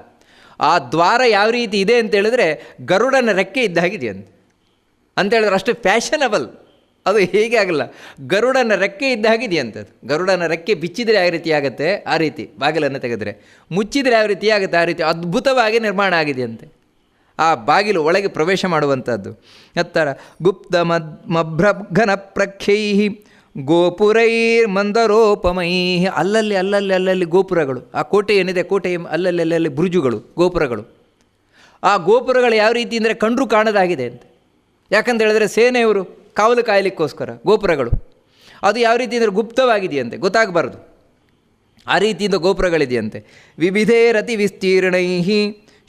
ಆ ದ್ವಾರ ಯಾವ ರೀತಿ ಇದೆ ಅಂತೇಳಿದ್ರೆ ಗರುಡನ ರೆಕ್ಕೆ ಇದ್ದಾಗಿದೆಯಂತೆ. ಅಂತೇಳಿದ್ರೆ ಅಷ್ಟು ಫ್ಯಾಷನಬಲ್ ಅದು. ಹೇಗೆ ಆಗಲ್ಲ, ಗರುಡನ ರೆಕ್ಕೆ ಇದ್ದಾಗಿದೆಯಂಥದ್ದು. ಗರುಡನ ರೆಕ್ಕೆ ಬಿಚ್ಚಿದರೆ ಯಾವ ರೀತಿ ಆಗುತ್ತೆ ಆ ರೀತಿ, ಬಾಗಿಲನ್ನು ತೆಗೆದರೆ ಮುಚ್ಚಿದರೆ ಯಾವ ರೀತಿ ಆಗುತ್ತೆ ಆ ರೀತಿ ಅದ್ಭುತವಾಗಿ ನಿರ್ಮಾಣ ಆಗಿದೆಯಂತೆ. ಆ ಬಾಗಿಲು ಒಳಗೆ ಪ್ರವೇಶ ಮಾಡುವಂಥದ್ದು. ಎತ್ತರ ಗುಪ್ತ ಮಭ್ರಘನ ಪ್ರಖ್ಯೈ ಗೋಪುರೈರ್ ಮಂದರೋಪಮೈ. ಅಲ್ಲಲ್ಲಿ ಗೋಪುರಗಳು. ಆ ಕೋಟೆ ಏನಿದೆ, ಕೋಟೆ ಅಲ್ಲಲ್ಲಿ ಬುರುಜುಗಳು, ಗೋಪುರಗಳು. ಆ ಗೋಪುರಗಳು ಯಾವ ರೀತಿ ಅಂದರೆ ಕಂಡ್ರೂ ಕಾಣದಾಗಿದೆ ಅಂತ. ಯಾಕಂತ ಹೇಳಿದ್ರೆ ಸೇನೆಯವರು ಕಾವಲು ಕಾಯಲಿಕ್ಕೋಸ್ಕರ ಗೋಪುರಗಳು. ಅದು ಯಾವ ರೀತಿ ಅಂದರೆ ಗುಪ್ತವಾಗಿದೆಯಂತೆ, ಗೊತ್ತಾಗಬಾರ್ದು ಆ ರೀತಿಯಿಂದ ಗೋಪುರಗಳಿದೆಯಂತೆ. ವಿವಿಧೇರತಿ ವಿಸ್ತೀರ್ಣೈ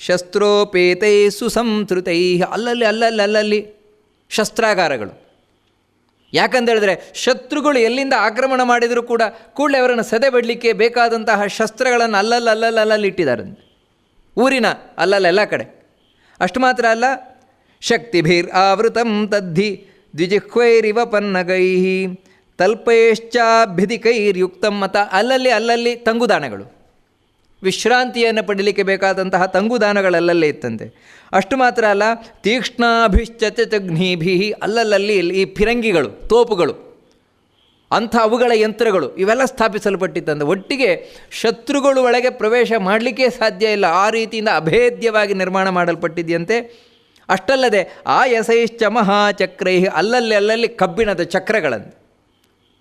ಶಸ್ತ್ರೋಪೇತೈ ಸುಸಂಸ್ಕೃತೈ. ಅಲ್ಲಲ್ಲಿ ಶಸ್ತ್ರಾಗಾರಗಳು. ಯಾಕಂತ ಹೇಳಿದ್ರೆ ಶತ್ರುಗಳು ಎಲ್ಲಿಂದ ಆಕ್ರಮಣ ಮಾಡಿದರೂ ಕೂಡ ಕೂಡಲೇ ಅವರನ್ನು ಸದೆ ಬಡಲಿಕ್ಕೆ ಬೇಕಾದಂತಹ ಶಸ್ತ್ರಗಳನ್ನು ಅಲ್ಲಲ್ಲಿ ಇಟ್ಟಿದ್ದಾರಂತೆ, ಊರಿನ ಅಲ್ಲಲ್ಲ ಕಡೆ. ಅಷ್ಟು ಮಾತ್ರ ಅಲ್ಲ, ಶಕ್ತಿಭೀರ್ ಆವೃತಂ ತದ್ಧಿ ದ್ವಿಜಿಹ್ವೈರಿವ ಪನ್ನಗೈ ತಲ್ಪೈಶ್ಚಾಭಿಧಿಕೈರ್ಯುಕ್ತಂ. ಮತ್ತು ಅಲ್ಲಲ್ಲಿ ತಂಗುದಾಣಗಳು, ವಿಶ್ರಾಂತಿಯನ್ನು ಪಡೀಲಿಕ್ಕೆ ಬೇಕಾದಂತಹ ತಂಗುದಾಣಗಳಲ್ಲೇ ಇತ್ತಂತೆ. ಅಷ್ಟು ಮಾತ್ರ ಅಲ್ಲ, ತೀಕ್ಷ್ಣಾಭಿಶ್ಚತಗ್ನಿಭಿ. ಅಲ್ಲಲ್ಲಿ ಈ ಫಿರಂಗಿಗಳು, ತೋಪುಗಳು, ಅಂಥ ಅವುಗಳ ಯಂತ್ರಗಳು ಇವೆಲ್ಲ ಸ್ಥಾಪಿಸಲ್ಪಟ್ಟಿತ್ತಂತೆ. ಒಟ್ಟಿಗೆ ಶತ್ರುಗಳು ಒಳಗೆ ಪ್ರವೇಶ ಮಾಡಲಿಕ್ಕೆ ಸಾಧ್ಯ ಇಲ್ಲ, ಆ ರೀತಿಯಿಂದ ಅಭೇದ್ಯವಾಗಿ ನಿರ್ಮಾಣ ಮಾಡಲ್ಪಟ್ಟಿದೆಯಂತೆ. ಅಷ್ಟಲ್ಲದೆ ಆಯಸೈಶ್ಚ ಮಹಾಚಕ್ರೈ. ಅಲ್ಲಲ್ಲಿ ಕಬ್ಬಿಣದ ಚಕ್ರಗಳಂತೆ.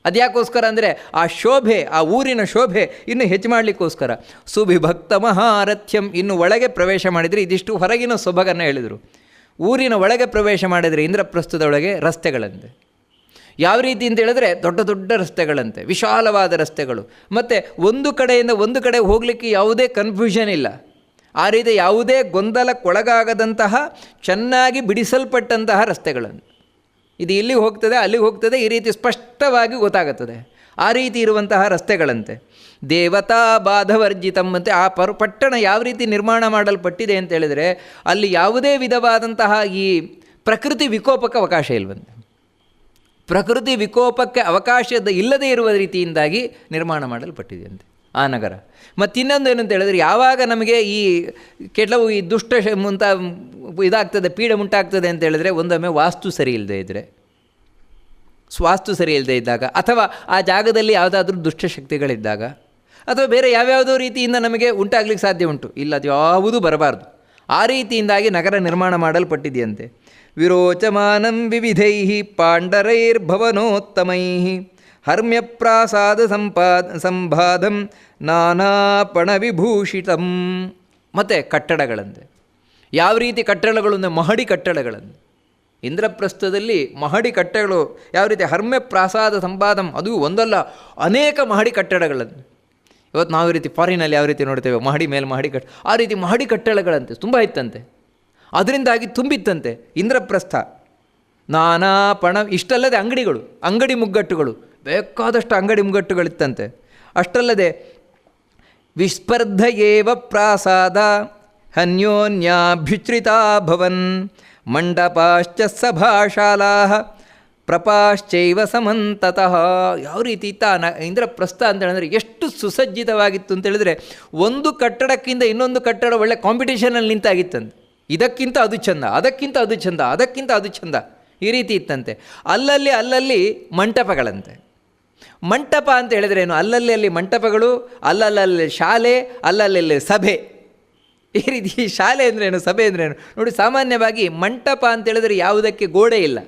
ಅದ್ಯಾಕೋಸ್ಕರ ಅಂದರೆ ಆ ಶೋಭೆ, ಆ ಊರಿನ ಶೋಭೆ ಇನ್ನು ಹೆಚ್ಚು ಮಾಡಲಿಕ್ಕೋಸ್ಕರ. ಸುವಿಭಕ್ತ ಮಹಾರಥ್ಯಂ. ಇನ್ನು ಒಳಗೆ ಪ್ರವೇಶ ಮಾಡಿದರೆ ಇದಿಷ್ಟು ಹೊರಗಿನ ಸೊಬಗನ್ನು ಹೇಳಿದರು. ಊರಿನ ಒಳಗೆ ಪ್ರವೇಶ ಮಾಡಿದರೆ ಇಂದ್ರಪ್ರಸ್ಥದ ಒಳಗೆ ರಸ್ತೆಗಳಂತೆ. ಯಾವ ರೀತಿ ಅಂತ ಹೇಳಿದ್ರೆ ದೊಡ್ಡ ದೊಡ್ಡ ರಸ್ತೆಗಳಂತೆ, ವಿಶಾಲವಾದ ರಸ್ತೆಗಳು. ಮತ್ತು ಒಂದು ಕಡೆಯಿಂದ ಒಂದು ಕಡೆ ಹೋಗಲಿಕ್ಕೆ ಯಾವುದೇ ಕನ್ಫ್ಯೂಷನ್ ಇಲ್ಲ. ಆ ರೀತಿ ಯಾವುದೇ ಗೊಂದಲಕ್ಕೊಳಗಾಗದಂತಹ ಚೆನ್ನಾಗಿ ಬಿಡಿಸಲ್ಪಟ್ಟಂತಹ ರಸ್ತೆಗಳನ್ನು. ಇದು ಇಲ್ಲಿಗೆ ಹೋಗ್ತದೆ, ಅಲ್ಲಿಗೆ ಹೋಗ್ತದೆ, ಈ ರೀತಿ ಸ್ಪಷ್ಟವಾಗಿ ಗೊತ್ತಾಗುತ್ತದೆ. ಆ ರೀತಿ ಇರುವಂತಹ ರಸ್ತೆಗಳಂತೆ. ದೇವತಾ ಬಾಧವರ್ಜಿತಂ. ಮತ್ತು ಆ ಪಟ್ಟಣ ಯಾವ ರೀತಿ ನಿರ್ಮಾಣ ಮಾಡಲ್ಪಟ್ಟಿದೆ ಅಂತ ಹೇಳಿದರೆ ಅಲ್ಲಿ ಯಾವುದೇ ವಿಧವಾದಂತಹ ಈ ಪ್ರಕೃತಿ ವಿಕೋಪಕ್ಕೆ ಅವಕಾಶ ಇಲ್ವಂತೆ. ಪ್ರಕೃತಿ ವಿಕೋಪಕ್ಕೆ ಅವಕಾಶದ ಇಲ್ಲದೇ ಇರುವ ರೀತಿಯಿಂದಾಗಿ ನಿರ್ಮಾಣ ಮಾಡಲ್ಪಟ್ಟಿದೆಯಂತೆ ಆ ನಗರ. ಮತ್ತು ಇನ್ನೊಂದು ಏನಂತ ಹೇಳಿದ್ರೆ, ಯಾವಾಗ ನಮಗೆ ಈ ಕೆಲವು ಈ ದುಷ್ಟ ಇದಾಗ್ತದೆ, ಪೀಡೆ ಉಂಟಾಗ್ತದೆ ಅಂತ ಹೇಳಿದ್ರೆ, ಒಂದೊಮ್ಮೆ ವಾಸ್ತು ಸರಿ ಇಲ್ಲದೆ ಇದ್ದರೆ, ವಾಸ್ತು ಸರಿ ಇಲ್ಲದೆ ಇದ್ದಾಗ, ಅಥವಾ ಆ ಜಾಗದಲ್ಲಿ ಯಾವುದಾದ್ರೂ ದುಷ್ಟಶಕ್ತಿಗಳಿದ್ದಾಗ, ಅಥವಾ ಬೇರೆ ಯಾವ್ಯಾವುದೋ ರೀತಿಯಿಂದ ನಮಗೆ ಉಂಟಾಗ್ಲಿಕ್ಕೆ ಸಾಧ್ಯ ಉಂಟು. ಇಲ್ಲ, ಅದು ಯಾವುದೂ ಬರಬಾರ್ದು. ಆ ರೀತಿಯಿಂದಾಗಿ ನಗರ ನಿರ್ಮಾಣ ಮಾಡಲ್ಪಟ್ಟಿದೆಯಂತೆ. ವಿರೋಚಮಾನಂ ವಿವಿಧೈ ಪಾಂಡರೈರ್ಭವನೋತ್ತಮೈ ಹರ್ಮ್ಯಪ್ರಾಸಾದ ಸಂಬಾಧಂ ನಾನಾಪಣ ವಿಭೂಷಿತಂ. ಮತ್ತು ಕಟ್ಟಡಗಳಂತೆ. ಯಾವ ರೀತಿ ಕಟ್ಟಡಗಳು ಅಂದರೆ ಮಹಡಿ ಕಟ್ಟಡಗಳನ್ನು. ಇಂದ್ರಪ್ರಸ್ಥದಲ್ಲಿ ಮಹಡಿ ಕಟ್ಟಡಗಳು ಯಾವ ರೀತಿ ಹರ್ಮ್ಯಪ್ರಾಸಾದ ಸಂಪಾದಂ, ಅದು ಒಂದಲ್ಲ ಅನೇಕ ಮಹಡಿ ಕಟ್ಟಡಗಳನ್ನು. ಇವತ್ತು ನಾವು ಈ ರೀತಿ ಫಾರಿನಲ್ಲಿ ಯಾವ ರೀತಿ ನೋಡ್ತೇವೆ ಮಹಡಿ ಮೇಲೆ ಮಹಡಿ ಆ ರೀತಿ ಮಹಡಿ ಕಟ್ಟಡಗಳಂತೆ ತುಂಬ ಇತ್ತಂತೆ. ಅದರಿಂದಾಗಿ ತುಂಬಿತ್ತಂತೆ ಇಂದ್ರಪ್ರಸ್ಥ. ನಾನಾ ಪಣ, ಇಷ್ಟಲ್ಲದೆ ಅಂಗಡಿಗಳು, ಅಂಗಡಿ ಮುಗ್ಗಟ್ಟುಗಳು, ಬೇಕಾದಷ್ಟು ಅಂಗಡಿ ಮುಗ್ಗಟ್ಟುಗಳಿತ್ತಂತೆ. ಅಷ್ಟಲ್ಲದೆ ವಿಸ್ಪರ್ಧ ಏವ ಪ್ರಾಸಾದ ಅನ್ಯೋನ್ಯಾಭ್ಯುಚ್ರಿತಾ ಭವನ್ ಮಂಟಪಾಶ್ಚ ಸಭಾಶಾಲಾ ಪ್ರಪಾಶ್ಚೈವ ಸಮಂತತಃ. ಯಾವ ರೀತಿ ಇತ್ತ ಇಂದ್ರಪ್ರಸ್ಥ ಅಂತ ಹೇಳಿದ್ರೆ ಎಷ್ಟು ಸುಸಜ್ಜಿತವಾಗಿತ್ತು ಅಂತೇಳಿದರೆ, ಒಂದು ಕಟ್ಟಡಕ್ಕಿಂತ ಇನ್ನೊಂದು ಕಟ್ಟಡ ಒಳ್ಳೆ ಕಾಂಪಿಟೇಷನಲ್ಲಿ ನಿಂತಾಗಿತ್ತಂತೆ. ಇದಕ್ಕಿಂತ ಅದು ಚಂದ, ಅದಕ್ಕಿಂತ ಅದು ಚಂದ, ಅದಕ್ಕಿಂತ ಅದು ಚಂದ, ಈ ರೀತಿ ಇತ್ತಂತೆ. ಅಲ್ಲಲ್ಲಿ ಮಂಟಪಗಳಂತೆ. ಮಂಟಪ ಅಂತ ಹೇಳಿದ್ರೇನು, ಅಲ್ಲಲ್ಲಿ ಮಂಟಪಗಳು, ಅಲ್ಲಲ್ಲಿ ಶಾಲೆ, ಅಲ್ಲಲ್ಲಿ ಸಭೆ. ಈ ರೀತಿ ಶಾಲೆ ಅಂದ್ರೇನು, ಸಭೆ ಅಂದ್ರೇನು ನೋಡಿ. ಸಾಮಾನ್ಯವಾಗಿ ಮಂಟಪ ಅಂತ ಹೇಳಿದ್ರೆ ಯಾವುದಕ್ಕೆ ಗೋಡೆ ಇಲ್ಲ,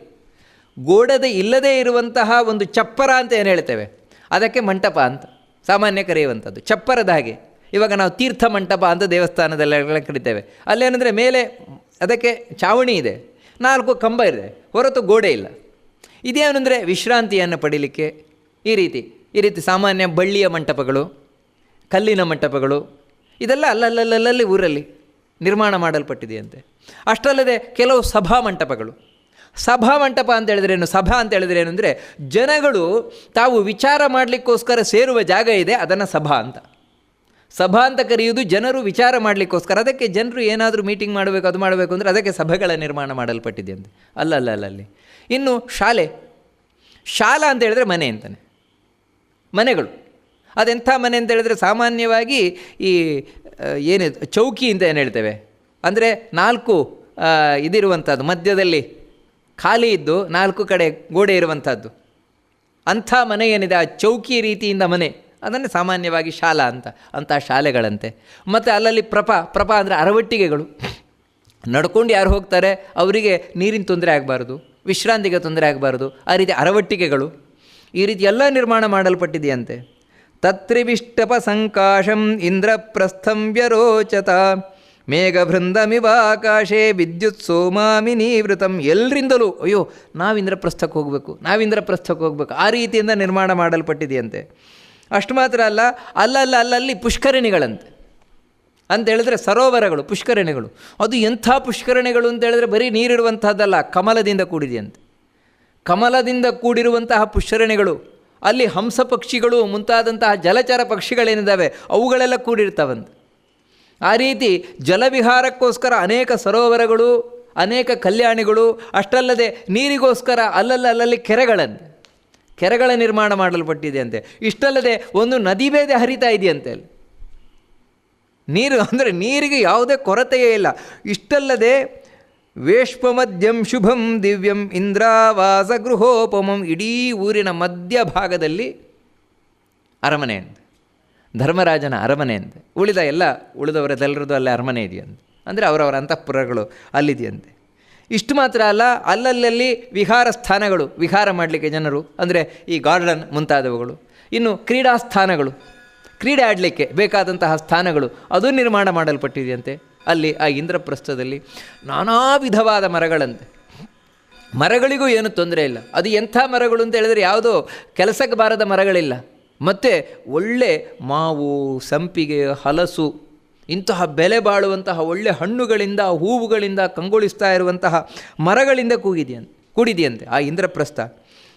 ಗೋಡದೆ ಇಲ್ಲದೇ ಇರುವಂತಹ ಒಂದು ಚಪ್ಪರ ಅಂತ ಏನು ಹೇಳ್ತೇವೆ, ಅದಕ್ಕೆ ಮಂಟಪ ಅಂತ ಸಾಮಾನ್ಯ ಕರೆಯುವಂಥದ್ದು. ಚಪ್ಪರದ ಹಾಗೆ. ಇವಾಗ ನಾವು ತೀರ್ಥ ಮಂಟಪ ಅಂತ ದೇವಸ್ಥಾನದಲ್ಲೆಲ್ಲ ಕರಿತೇವೆ. ಅಲ್ಲೇನೆಂದರೆ ಮೇಲೆ ಅದಕ್ಕೆ ಚಾವಣಿ ಇದೆ, 4 ಕಂಬ ಇದೆ, ಹೊರತು ಗೋಡೆ ಇಲ್ಲ. ಇದೇನೆಂದರೆ ವಿಶ್ರಾಂತಿಯನ್ನು ಪಡೀಲಿಕ್ಕೆ ಈ ರೀತಿ ಸಾಮಾನ್ಯ ಬಳ್ಳಿಯ ಮಂಟಪಗಳು, ಕಲ್ಲಿನ ಮಂಟಪಗಳು, ಇದೆಲ್ಲ ಅಲ್ಲಲ್ಲಿ ಊರಲ್ಲಿ ನಿರ್ಮಾಣ ಮಾಡಲ್ಪಟ್ಟಿದೆಯಂತೆ. ಅಷ್ಟಲ್ಲದೆ ಕೆಲವು ಸಭಾ ಮಂಟಪಗಳು. ಸಭಾ ಮಂಟಪ ಅಂತ ಹೇಳಿದ್ರೇನು, ಸಭಾ ಅಂತ ಹೇಳಿದ್ರೇನು ಅಂದರೆ ಜನಗಳು ತಾವು ವಿಚಾರ ಮಾಡಲಿಕ್ಕೋಸ್ಕರ ಸೇರುವ ಜಾಗ ಇದೆ, ಅದನ್ನು ಸಭಾ ಅಂತ. ಸಭಾ ಅಂತ ಕರೆಯುವುದು ಜನರು ವಿಚಾರ ಮಾಡಲಿಕ್ಕೋಸ್ಕರ. ಅದಕ್ಕೆ ಜನರು ಏನಾದರೂ ಮೀಟಿಂಗ್ ಮಾಡಬೇಕು, ಅದು ಮಾಡಬೇಕು ಅಂದರೆ ಅದಕ್ಕೆ ಸಭೆಗಳ ನಿರ್ಮಾಣ ಮಾಡಲ್ಪಟ್ಟಿದೆಯಂತೆ. ಅಲ್ಲಲ್ಲಿ ಇನ್ನು ಶಾಲಾ ಅಂತ ಹೇಳಿದ್ರೆ ಮನೆ ಅಂತಾನೆ, ಮನೆಗಳು. ಅದೆಂಥ ಮನೆ ಅಂತ ಹೇಳಿದ್ರೆ ಸಾಮಾನ್ಯವಾಗಿ ಈ ಏನಿದೆ ಚೌಕಿ ಅಂತ ಏನು ಹೇಳ್ತೇವೆ, ಅಂದರೆ 4 ಇದಿರುವಂಥದ್ದು, ಮಧ್ಯದಲ್ಲಿ ಖಾಲಿ ಇದ್ದು 4 ಕಡೆ ಗೋಡೆ ಇರುವಂಥದ್ದು. ಅಂಥ ಮನೆ ಏನಿದೆ, ಆ ಚೌಕಿ ರೀತಿಯಿಂದ ಮನೆ, ಅದನ್ನು ಸಾಮಾನ್ಯವಾಗಿ ಶಾಲಾ ಅಂಥ ಶಾಲೆಗಳಂತೆ. ಮತ್ತು ಅಲ್ಲಲ್ಲಿ ಪ್ರಪ ಅಂದರೆ ಅರವಟ್ಟಿಗೆಗಳು. ನಡ್ಕೊಂಡು ಯಾರು ಹೋಗ್ತಾರೆ ಅವರಿಗೆ ನೀರಿನ ತೊಂದರೆ ಆಗಬಾರ್ದು, ವಿಶ್ರಾಂತಿಗೆ ತೊಂದರೆ ಆಗಬಾರ್ದು, ಆ ರೀತಿ ಅರವಟ್ಟಿಗೆಗಳು. ಈ ರೀತಿ ಎಲ್ಲ ನಿರ್ಮಾಣ ಮಾಡಲ್ಪಟ್ಟಿದೆಯಂತೆ. ತತ್ರಿವಿಷ್ಟಪ ಸಂಕಾಶಂ ಇಂದ್ರಪ್ರಸ್ಥಂ ವ್ಯರೋಚತ ಮೇಘಭೃಂದಮಿವಾಕಾಶೇ ವಿದ್ಯುತ್ ಸೋಮಾಮಿ ನೀವೃತಂ. ಎಲ್ಲರಿಂದಲೂ ಅಯ್ಯೋ ನಾವು ಇಂದ್ರಪ್ರಸ್ಥಕ್ಕೆ ಹೋಗಬೇಕು, ಆ ರೀತಿಯಿಂದ ನಿರ್ಮಾಣ ಮಾಡಲ್ಪಟ್ಟಿದೆಯಂತೆ. ಅಷ್ಟು ಮಾತ್ರ ಅಲ್ಲ, ಅಲ್ಲಲ್ಲಿ ಪುಷ್ಕರಣಿಗಳಂತೆ. ಅಂತ ಹೇಳಿದ್ರೆ ಸರೋವರಗಳು, ಪುಷ್ಕರಣಿಗಳು. ಅದು ಎಂಥ ಪುಷ್ಕರಣಿಗಳು ಅಂತ ಹೇಳಿದ್ರೆ ಬರೀ ನೀರಿಡುವಂಥದ್ದಲ್ಲ, ಕಮಲದಿಂದ ಕೂಡಿದೆಯಂತೆ. ಕಮಲದಿಂದ ಕೂಡಿರುವಂತಹ ಪುಷ್ಕರಣಿಗಳು. ಅಲ್ಲಿ ಹಂಸ ಪಕ್ಷಿಗಳು ಮುಂತಾದಂತಹ ಜಲಚರ ಪಕ್ಷಿಗಳೇನಿದ್ದಾವೆ ಅವುಗಳೆಲ್ಲ ಕೂಡಿರ್ತಾವಂತೆ. ಆ ರೀತಿ ಜಲವಿಹಾರಕ್ಕೋಸ್ಕರ ಅನೇಕ ಸರೋವರಗಳು, ಅನೇಕ ಕಲ್ಯಾಣಿಗಳು. ಅಷ್ಟಲ್ಲದೆ ನೀರಿಗೋಸ್ಕರ ಅಲ್ಲಲ್ಲಿ ಕೆರೆಗಳ ನಿರ್ಮಾಣ ಮಾಡಲ್ಪಟ್ಟಿದೆಯಂತೆ. ಇಷ್ಟಲ್ಲದೆ ಒಂದು ನದಿ ಬೇದೆ ಹರಿತಾ ಇದೆಯಂತೆ ಅಲ್ಲಿ. ನೀರು ಅಂದರೆ ನೀರಿಗೆ ಯಾವುದೇ ಕೊರತೆಯೇ ಇಲ್ಲ. ಇಷ್ಟಲ್ಲದೆ ವೇಶ್ಪಮದ್ಯಂ ಶುಭಂ ದಿವ್ಯಂ ಇಂದ್ರಾವಾಸ ಗೃಹೋಪಮಂ. ಇಡೀ ಊರಿನ ಮಧ್ಯಭಾಗದಲ್ಲಿ ಅರಮನೆ ಅಂತೆ, ಧರ್ಮರಾಜನ ಅರಮನೆ ಅಂತೆ. ಉಳಿದವರದೆಲ್ಲರದ್ದು ಅಲ್ಲೇ ಅರಮನೆ ಇದೆಯಂತೆ, ಅಂದರೆ ಅವರವರ ಅಂತಃಪುರಗಳು ಅಲ್ಲಿದೆಯಂತೆ. ಇಷ್ಟು ಮಾತ್ರ ಅಲ್ಲ, ಅಲ್ಲಲ್ಲಿ ವಿಹಾರ ಸ್ಥಾನಗಳು, ವಿಹಾರ ಮಾಡಲಿಕ್ಕೆ ಜನರು, ಅಂದರೆ ಈ ಗಾರ್ಡನ್ ಮುಂತಾದವುಗಳು. ಇನ್ನು ಕ್ರೀಡಾ ಸ್ಥಾನಗಳು, ಕ್ರೀಡೆ ಆಡಲಿಕ್ಕೆ ಬೇಕಾದಂತಹ ಸ್ಥಾನಗಳು, ಅದು ನಿರ್ಮಾಣ ಮಾಡಲ್ಪಟ್ಟಿದೆಯಂತೆ. ಅಲ್ಲಿ ಆ ಇಂದ್ರಪ್ರಸ್ಥದಲ್ಲಿ ನಾನಾ ವಿಧವಾದ ಮರಗಳಂತೆ. ಮರಗಳಿಗೂ ಏನು ತೊಂದರೆ ಇಲ್ಲ. ಅದು ಎಂಥ ಮರಗಳು ಅಂತ ಹೇಳಿದರೆ ಯಾವುದೋ ಕೆಲಸಕ್ಕೆ ಬಾರದ ಮರಗಳಿಲ್ಲ. ಮತ್ತು ಒಳ್ಳೆ ಮಾವು, ಸಂಪಿಗೆ, ಹಲಸು ಇಂತಹ ಬೆಲೆ ಬಾಳುವಂತಹ ಒಳ್ಳೆ ಹಣ್ಣುಗಳಿಂದ, ಹೂವುಗಳಿಂದ ಕಂಗೊಳಿಸ್ತಾ ಇರುವಂತಹ ಮರಗಳಿಂದ ಕೂಡಿದೆಯಂತೆ ಆ ಇಂದ್ರಪ್ರಸ್ಥ.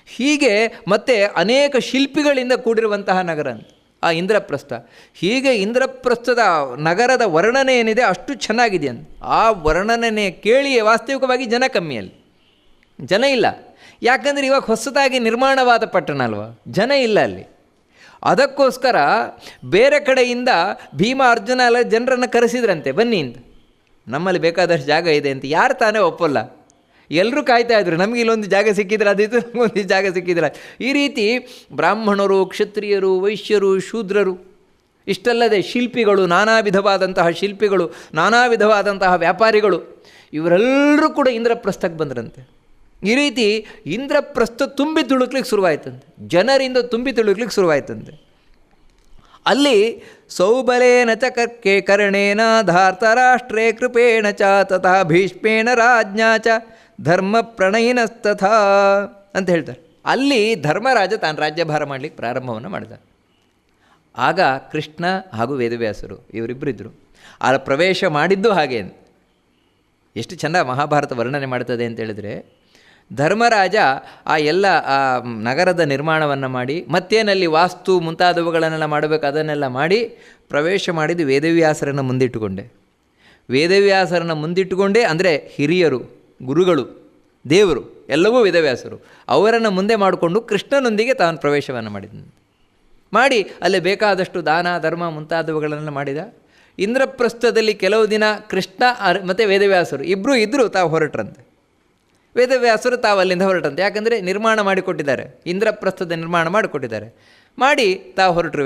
ಹೀಗೆ ಮತ್ತೆ ಅನೇಕ ಶಿಲ್ಪಿಗಳಿಂದ ಕೂಡಿರುವಂತಹ ನಗರ ಅಂತ ಆ ಇಂದ್ರಪ್ರಸ್ಥ. ಹೀಗೆ ಇಂದ್ರಪ್ರಸ್ಥದ ನಗರದ ವರ್ಣನೆ ಏನಿದೆ ಅಷ್ಟು ಚೆನ್ನಾಗಿದೆಯಂತೆ. ಆ ವರ್ಣನೆ ಕೇಳಿಯೇ ವಾಸ್ತವಿಕವಾಗಿ ಜನ ಕಮ್ಮಿಯಲ್ಲಿ, ಜನ ಇಲ್ಲ. ಯಾಕಂದರೆ ಇವಾಗ ಹೊಸದಾಗಿ ನಿರ್ಮಾಣವಾದ ಪಟ್ಟಣ ಅಲ್ವಾ, ಜನ ಇಲ್ಲ ಅಲ್ಲಿ. ಅದಕ್ಕೋಸ್ಕರ ಬೇರೆ ಕಡೆಯಿಂದ ಭೀಮ ಅರ್ಜುನ ಎಲ್ಲ ಜನರನ್ನು ಕರೆಸಿದ್ರಂತೆ, ಬನ್ನಿ ಅಂತ, ನಮ್ಮಲ್ಲಿ ಬೇಕಾದಷ್ಟು ಜಾಗ ಇದೆ ಅಂತ. ಯಾರು ತಾನೇ ಒಪ್ಪಲ್ಲ, ಎಲ್ಲರೂ ಕಾಯ್ತಾ ಇದ್ರು, ನಮಗೆ ಇಲ್ಲೊಂದು ಜಾಗ ಸಿಕ್ಕಿದ್ರೆ ಅದಿತ್ತು, ನಮಗೊಂದು ಜಾಗ ಸಿಕ್ಕಿದ್ರೆ. ಈ ರೀತಿ ಬ್ರಾಹ್ಮಣರು, ಕ್ಷತ್ರಿಯರು, ವೈಶ್ಯರು, ಶೂದ್ರರು ಇಷ್ಟಲ್ಲದೆ ಶಿಲ್ಪಿಗಳು, ನಾನಾ ವಿಧವಾದಂತಹ ಶಿಲ್ಪಿಗಳು, ನಾನಾ ವಿಧವಾದಂತಹ ವ್ಯಾಪಾರಿಗಳು ಇವರೆಲ್ಲರೂ ಕೂಡ ಇಂದ್ರಪ್ರಸ್ಥಕ್ಕೆ ಬಂದ್ರಂತೆ. ಈ ರೀತಿ ಇಂದ್ರಪ್ರಸ್ಥ ತುಂಬಿ ತುಳುಕ್ಲಿಕ್ಕೆ ಶುರುವಾಯ್ತಂತೆ, ಜನರಿಂದ ತುಂಬಿ ತುಳುಕ್ಲಿಕ್ಕೆ ಶುರುವಾಯ್ತಂತೆ. ಅಲ್ಲಿ ಸೌಬಲೇನ ಚ ಕರ್ಣೇನ ಧಾರ್ತರಾಷ್ಟ್ರೇ ಕೃಪೇಣ ಚ ತಥಾ ಭೀಷ್ಮೇಣ ರಾಜ್ಞಾ ಚ ಧರ್ಮ ಪ್ರಣಯಿನಸ್ತಥಾ ಅಂತ ಹೇಳ್ತಾರೆ. ಅಲ್ಲಿ ಧರ್ಮರಾಜ ತಾನು ರಾಜ್ಯಭಾರ ಮಾಡಲಿಕ್ಕೆ ಪ್ರಾರಂಭವನ್ನು ಮಾಡಿದ. ಆಗ ಕೃಷ್ಣ ಹಾಗೂ ವೇದವ್ಯಾಸರು ಇವರಿಬ್ಬರಿದ್ದರು. ಆ ಪ್ರವೇಶ ಮಾಡಿದ್ದು ಹಾಗೆ. ಎಷ್ಟು ಚೆಂದ ಮಹಾಭಾರತ ವರ್ಣನೆ ಮಾಡ್ತದೆ ಅಂತ ಹೇಳಿದರೆ, ಧರ್ಮರಾಜ ಆ ಎಲ್ಲ ಆ ನಗರದ ನಿರ್ಮಾಣವನ್ನು ಮಾಡಿ ಮತ್ತೇನಲ್ಲಿ ವಾಸ್ತು ಮುಂತಾದವುಗಳನ್ನೆಲ್ಲ ಮಾಡಬೇಕು ಅದನ್ನೆಲ್ಲ ಮಾಡಿ ಪ್ರವೇಶ ಮಾಡಿದ್ದು ವೇದವ್ಯಾಸರನ್ನು ಮುಂದಿಟ್ಟುಕೊಂಡೆ. ವೇದವ್ಯಾಸರನ್ನು ಮುಂದಿಟ್ಟುಕೊಂಡೇ ಅಂದರೆ ಹಿರಿಯರು, ಗುರುಗಳು, ದೇವರು ಎಲ್ಲವೂ ವೇದವ್ಯಾಸರು, ಅವರನ್ನು ಮುಂದೆ ಮಾಡಿಕೊಂಡು ಕೃಷ್ಣನೊಂದಿಗೆ ತಾನು ಪ್ರವೇಶವನ್ನು ಮಾಡಿ ಅಲ್ಲಿ ಬೇಕಾದಷ್ಟು ದಾನ ಧರ್ಮ ಮುಂತಾದವುಗಳನ್ನು ಮಾಡಿದ. ಇಂದ್ರಪ್ರಸ್ಥದಲ್ಲಿ ಕೆಲವು ದಿನ ಕೃಷ್ಣ ಮತ್ತು ವೇದವ್ಯಾಸರು ಇಬ್ಬರೂ ಇದ್ದರೂ ತಾವು ಹೊರಟ್ರಂತೆ. ವೇದವ್ಯಾಸರು ತಾವು ಅಲ್ಲಿಂದ ಹೊರಟಂತೆ, ಯಾಕಂದರೆ ನಿರ್ಮಾಣ ಮಾಡಿಕೊಟ್ಟಿದ್ದಾರೆ, ಇಂದ್ರಪ್ರಸ್ಥದ ನಿರ್ಮಾಣ ಮಾಡಿಕೊಟ್ಟಿದ್ದಾರೆ. ಮಾಡಿ ತಾವು ಹೊರಟರು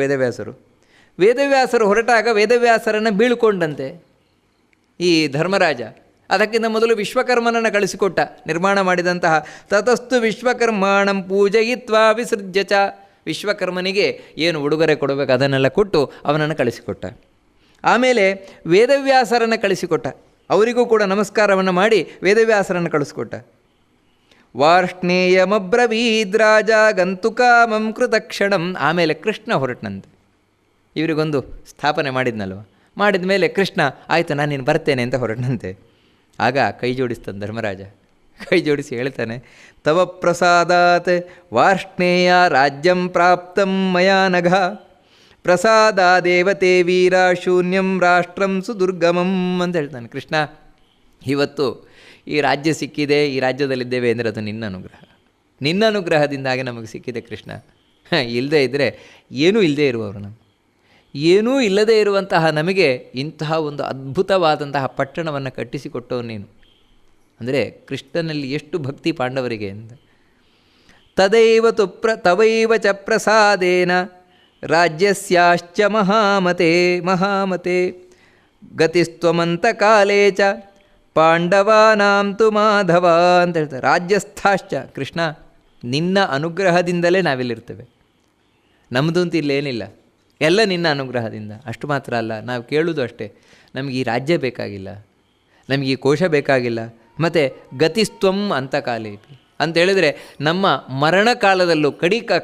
ವೇದವ್ಯಾಸರು ಹೊರಟಾಗ ವೇದವ್ಯಾಸರನ್ನು ಬೀಳ್ಕೊಂಡಂತೆ ಈ ಧರ್ಮರಾಜ. ಅದಕ್ಕಿಂತ ಮೊದಲು ವಿಶ್ವಕರ್ಮನನ್ನು ಕಳಿಸಿಕೊಟ್ಟ, ನಿರ್ಮಾಣ ಮಾಡಿದಂತಹ ತತಸ್ತು ವಿಶ್ವಕರ್ಮಾಣಂ ಪೂಜಯಿತ್ವಾ ವಿಸೃಜ್ಯ ಚ. ವಿಶ್ವಕರ್ಮನಿಗೆ ಏನು ಉಡುಗೊರೆ ಕೊಡಬೇಕು ಅದನ್ನೆಲ್ಲ ಕೊಟ್ಟು ಅವನನ್ನು ಕಳಿಸಿಕೊಟ್ಟ. ಆಮೇಲೆ ವೇದವ್ಯಾಸರನ್ನು ಕಳಿಸಿಕೊಟ್ಟ, ಅವರಿಗೂ ಕೂಡ ನಮಸ್ಕಾರವನ್ನು ಮಾಡಿ ವೇದವ್ಯಾಸರನ್ನು ಕಳಿಸ್ಕೊಟ್ಟ. ವಾರ್ಷ್ಣೇಯಮಬ್ರವೀದ್ರಾಜ ಗಂತುಕಾಮಂ ಕೃತಕ್ಷಣಂ. ಆಮೇಲೆ ಕೃಷ್ಣ ಹೊರಟನಂತೆ. ಇವರಿಗೊಂದು ಸ್ಥಾಪನೆ ಮಾಡಿದ್ನಲ್ವ, ಮಾಡಿದ ಮೇಲೆ ಕೃಷ್ಣ ಆಯಿತು ನಾನು ನೀನು ಬರ್ತೇನೆ ಅಂತ ಹೊರಟನಂತೆ. ಆಗ ಕೈ ಜೋಡಿಸ್ತಾನೆ ಧರ್ಮರಾಜ, ಕೈ ಜೋಡಿಸಿ ಹೇಳ್ತಾನೆ, ತವ ಪ್ರಸಾದಾತ್ ವಾರ್ಷ್ಣೇಯ ರಾಜ್ಯಂ ಪ್ರಾಪ್ತಂ ಮಯಾ ನಘ ಪ್ರಸಾದಾದೇವತೆ ವೀರ ಶೂನ್ಯಂ ರಾಷ್ಟ್ರಂ ಸುದುರ್ಗಮಂ ಅಂತ ಹೇಳ್ತಾನೆ. ಕೃಷ್ಣ, ಇವತ್ತು ಈ ರಾಜ್ಯ ಸಿಕ್ಕಿದೆ, ಈ ರಾಜ್ಯದಲ್ಲಿದ್ದೇವೆ ಅಂದರೆ ಅದು ನಿನ್ನ ಅನುಗ್ರಹ, ನಿನ್ನ ಅನುಗ್ರಹದಿಂದಾಗಿ ನಮಗೆ ಸಿಕ್ಕಿದೆ ಕೃಷ್ಣ. ಇಲ್ಲದೇ ಇದ್ದರೆ ಏನೂ ಇಲ್ಲದೇ ಇರುವವರು ನಾವು, ಏನೂ ಇಲ್ಲದೇ ಇರುವಂತಹ ನಮಗೆ ಇಂತಹ ಒಂದು ಅದ್ಭುತವಾದಂತಹ ಪಟ್ಟಣವನ್ನು ಕಟ್ಟಿಸಿಕೊಟ್ಟವು ನೀನು. ಅಂದರೆ ಕೃಷ್ಣನಲ್ಲಿ ಎಷ್ಟು ಭಕ್ತಿ ಪಾಂಡವರಿಗೆ ಅಂತ. ತದೈವ ತವೈವ ಚ ಪ್ರಸಾದೇನ ರಾಜ್ಯಸ್ಯಾಶ್ಚ ಮಹಾಮತೆ ಗತಿಸ್ತ್ವಮಂತ ಕಾಲೇ ಚ ಪಾಂಡವಾನಾಂ ತು ಮಾಧವ ಅಂತ ಹೇಳ್ತಾರೆ. ರಾಜ್ಯಸ್ಥಾಶ್ಚ ಕೃಷ್ಣ, ನಿನ್ನ ಅನುಗ್ರಹದಿಂದಲೇ ನಾವಿಲ್ಲಿರ್ತೇವೆ, ನಮ್ಮದು ಅಂತ ಇಲ್ಲೇನಿಲ್ಲ, ಎಲ್ಲ ನಿನ್ನ ಅನುಗ್ರಹದಿಂದ. ಅಷ್ಟು ಮಾತ್ರ ಅಲ್ಲ, ನಾವು ಕೇಳೋದು ಅಷ್ಟೇ, ನಮಗೆ ಈ ರಾಜ್ಯ ಬೇಕಾಗಿಲ್ಲ, ನಮಗೆ ಈ ಕೋಶ ಬೇಕಾಗಿಲ್ಲ, ಮತ್ತು ಗತಿಸ್ತ್ವಂ ಅಂತ ಕಾಲೇ ಅಂತೇಳಿದರೆ ನಮ್ಮ ಮರಣ ಕಾಲದಲ್ಲೂ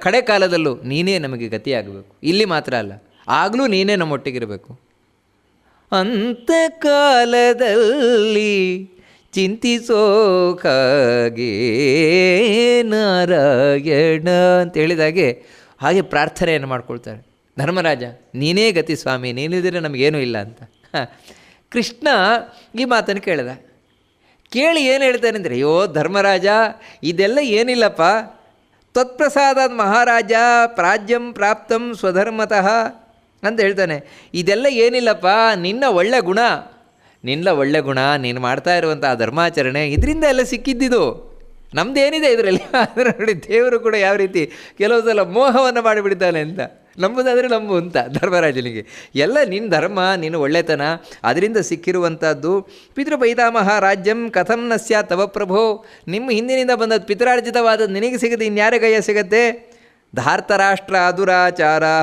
ಕಡೆ ಕಾಲದಲ್ಲೂ ನೀನೇ ನಮಗೆ ಗತಿಯಾಗಬೇಕು. ಇಲ್ಲಿ ಮಾತ್ರ ಅಲ್ಲ, ಆಗಲೂ ನೀನೇ ನಮ್ಮೊಟ್ಟಿಗಿರಬೇಕು. ಅಂತಕಾಲದಲ್ಲಿ ಚಿಂತಿಸೋಕಾಗೆ ನಾರಾಯಣ ಅಂತ ಹೇಳಿದಾಗೆ ಹಾಗೆ ಪ್ರಾರ್ಥನೆಯನ್ನು ಮಾಡ್ಕೊಳ್ತಾರೆ. ಧರ್ಮರಾಜ, ನೀನೇ ಗತಿ ಸ್ವಾಮಿ, ನೀನಿದ್ರೆ ನಮಗೇನೂ ಇಲ್ಲ ಅಂತ. ಕೃಷ್ಣ ಈ ಮಾತನ್ನು ಕೇಳಿದ. ಕೇಳಿ ಏನು ಹೇಳ್ತಾನೆ ಅಂದರೆ, ಅಯ್ಯೋ ಧರ್ಮರಾಜ, ಇದೆಲ್ಲ ಏನಿಲ್ಲಪ್ಪ, ತ್ವತ್ಪ್ರಸಾದಾದ ಮಹಾರಾಜ ಪ್ರಾಜ್ಯಂ ಪ್ರಾಪ್ತಂ ಸ್ವಧರ್ಮತಃ ಅಂತ ಹೇಳ್ತಾನೆ. ಇದೆಲ್ಲ ಏನಿಲ್ಲಪ್ಪ, ನಿನ್ನ ಒಳ್ಳೆ ಗುಣ, ನೀನು ಮಾಡ್ತಾ ಇರುವಂಥ ಧರ್ಮಾಚರಣೆ, ಇದರಿಂದ ಎಲ್ಲ ಸಿಕ್ಕಿದ್ದಿದು, ನಮ್ಮದೇನಿದೆ ಇದರಲ್ಲಿ. ಆದರೆ ನೋಡಿ ದೇವರು ಕೂಡ ಯಾವ ರೀತಿ ಕೆಲವು ಸಲ ಮೋಹವನ್ನು ಮಾಡಿಬಿಡ್ತಾನೆ ಅಂತ. ನಂಬುದಾದರೆ ನಂಬು ಅಂತ ಧರ್ಮರಾಜನಿಗೆ. ಎಲ್ಲ ನಿನ್ನ ಧರ್ಮ, ನಿನ್ನ ಒಳ್ಳೆತನ, ಅದರಿಂದ ಸಿಕ್ಕಿರುವಂಥದ್ದು. ಪಿತೃಪೈತಾಮಹ ರಾಜ್ಯಂ ಕಥಂ ನ ಸ್ಯಾತ್ ತವ ಪ್ರಭೋ, ನಿಮ್ಮ ಹಿಂದಿನಿಂದ ಬಂದದ್ದು ಪಿತರಾರ್ಜಿತವಾದದ್ದು ನಿನಗೆ ಸಿಗದೆ ಇನ್ಯಾರ ಕೈಯ ಸಿಗತ್ತೆ. ಧಾರ್ತರಾಷ್ಟ್ರ ದುರಾಚಾರಾ